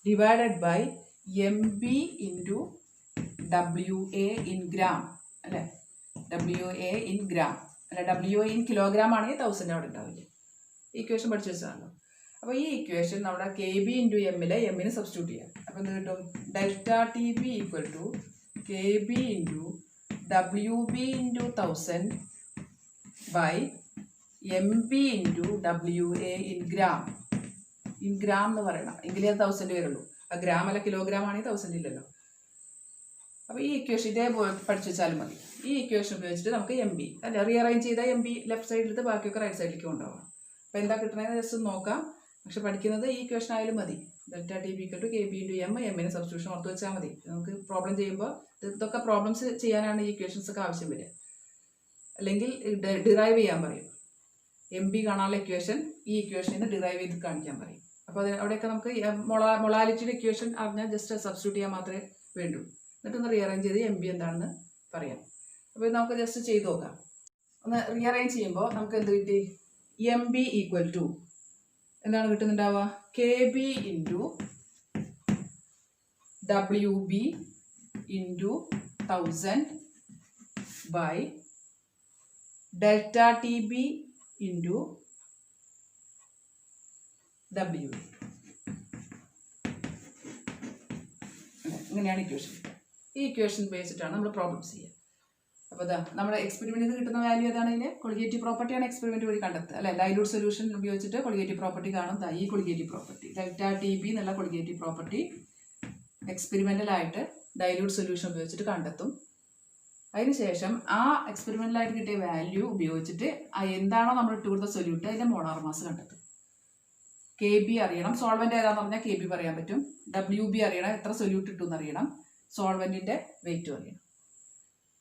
divided by MB × WA in gram, അല്ലേ? WA in gram അല്ലെ? WA in കിലോഗ്രാം ആണെങ്കിൽ 1000 അവിടെ ഉണ്ടാവില്ലേ? ഇക്വേഷൻ പഠിച്ചു വെച്ചതാണല്ലോ. അപ്പോൾ ഈ ഇക്വേഷൻ നമ്മുടെ Kb × m എമ്മിന് സബ്സ്റ്റിറ്റ്യൂട്ട് ചെയ്യാം. അപ്പോൾ എന്ത് കിട്ടും? Delta TB = Kb × WB × 1000 by MB × WA in gram. In gram എന്ന് പറയണം, എങ്കിലേ 1000 വരുള്ളൂ. ആ ഗ്രാം അല്ല കിലോഗ്രാം ആണെങ്കിൽ 1000 ഇല്ലല്ലോ. അപ്പോൾ ഈ ഇക്വേഷൻ ഇതേപോലെ പഠിച്ചു വെച്ചാലും മതി. ഈ ഇക്വേഷൻ ഉപയോഗിച്ചിട്ട് നമുക്ക് MB അല്ല റീഅറേഞ്ച് ചെയ്താൽ MB ലെഫ്റ്റ് സൈഡിലെടുത്ത് ബാക്കിയൊക്കെ റൈറ്റ് സൈഡിലേക്ക് കൊണ്ടുപോകണം. അപ്പോൾ എന്താ കിട്ടണമെന്ന് ജസ്റ്റ് നോക്കാം. പക്ഷെ പഠിക്കുന്നത് ഈ ഇക്വേഷൻ ആയാലും മതി. ഡെൽറ്റ TB = Kb × m, എമ്മിന് സബ്സ്റ്റിറ്റ്യൂഷൻ ഓർത്ത് വെച്ചാൽ മതി. നമുക്ക് പ്രോബ്ലം ചെയ്യുമ്പോൾ ഇതൊക്കെ പ്രോബ്ലംസ് ചെയ്യാനാണ് ഈ ഇക്വേഷൻസ് ഒക്കെ ആവശ്യം വരിക. അല്ലെങ്കിൽ ഡിറൈവ് ചെയ്യാൻ പറയും. MB കാണാനുള്ള ഇക്വേഷൻ ഈ ഇക്വേഷനിൽ നിന്ന് ഡിറൈവ് ചെയ്ത് കാണിക്കാൻ പറയും. അപ്പോൾ അവിടെയൊക്കെ നമുക്ക് മൊളാലിറ്റിയുടെ ഇക്വേഷൻ അറിഞ്ഞാൽ ജസ്റ്റ് സബ്സ്റ്റിറ്റ്യൂട്ട് ചെയ്യാൻ മാത്രമേ വേണ്ടൂ. എന്നിട്ടൊന്ന് റീഅറേഞ്ച് ചെയ്ത് MB എന്താണെന്ന് പറയാം. അപ്പോൾ നമുക്ക് ജസ്റ്റ് ചെയ്ത് നോക്കാം. ഒന്ന് റീഅറേഞ്ച് ചെയ്യുമ്പോൾ നമുക്ക് എന്ത് കിട്ടി? MB = എന്താണ് കിട്ടുന്നുണ്ടാവുക? Kb × WB into 1000 by delta TB into WB. ഇങ്ങനെയാണ് ഇക്വേഷൻ. ഈ ഇക്വേഷൻ ബേസിട്ടാണ് നമ്മൾ പ്രോബ്ലംസ് ചെയ്യുക. അപ്പോൾ ഇതാ നമ്മുടെ എക്സ്പെരിമെൻറ്റിൽ നിന്ന് കിട്ടുന്ന വാല്യൂ ഏതാണെങ്കിൽ കൊളിഗേറ്റീവ് പ്രോപ്പർട്ടിയാണ് എക്സ്പെരിമെൻറ്റ് വഴി കണ്ടെത്തുക അല്ലെ. ഡൈലൂട്ട് സൊല്യൂഷൻ ഉപയോഗിച്ചിട്ട് കൊളിഗേറ്റീവ് പ്രോപ്പർട്ടി കാണും. ഈ കൊളിഗേറ്റീവ് പ്രോപ്പർട്ടി ഡെൽറ്റ TB എന്നുള്ള കൊളിഗേറ്റീവ് പ്രോപ്പർട്ടി എക്സ്പെരിമെൻ്റലായിട്ട് ഡൈലൂട്ട് സൊല്യൂഷൻ ഉപയോഗിച്ചിട്ട് കണ്ടെത്തും. അതിനുശേഷം ആ എക്സ്പെരിമെൻ്റലായിട്ട് കിട്ടിയ വാല്യൂ ഉപയോഗിച്ചിട്ട് എന്താണോ നമ്മൾ ഇട്ട് കൊടുത്ത സൊല്യൂട്ട് അതിൻ്റെ മോളാർ മാസ് കണ്ടെത്തും. KB അറിയണം, സോൾവെൻ്റ് ഏതാണെന്ന് പറഞ്ഞാൽ KB പറയാൻ പറ്റും. WB അറിയണം, എത്ര സൊല്യൂട്ട് ഇട്ടു എന്നറിയണം. സോൾവെൻറ്റിൻ്റെ വെയിറ്റും അറിയണം.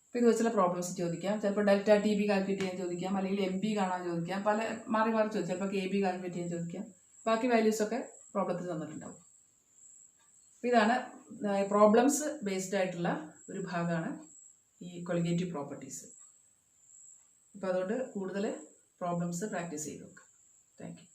അപ്പോൾ ഇത് വെച്ചുള്ള പ്രോബ്ലംസ് ചോദിക്കാം. ചിലപ്പോൾ ഡെൽറ്റ TB കാൽക്കുലേറ്റ് ചെയ്യാൻ ചോദിക്കാം, അല്ലെങ്കിൽ MB കാണാൻ ചോദിക്കാം, പല മാറി ചോദിക്കാം. ചിലപ്പോൾ KB കാൽക്കുലേറ്റ് ചെയ്യാൻ ചോദിക്കാം. ബാക്കി വാല്യൂസൊക്കെ പ്രോബ്ലത്തിൽ തന്നിട്ടുണ്ടാവും. അപ്പോൾ ഇതാണ് പ്രോബ്ലംസ് ബേസ്ഡ് ആയിട്ടുള്ള ഒരു ഭാഗമാണ് ഈ കൊളിഗേറ്റീവ് പ്രോപ്പർട്ടീസ്. അപ്പോൾ അതുകൊണ്ട് കൂടുതൽ പ്രോബ്ലംസ് പ്രാക്ടീസ് ചെയ്ത് നോക്കുക. Thank you.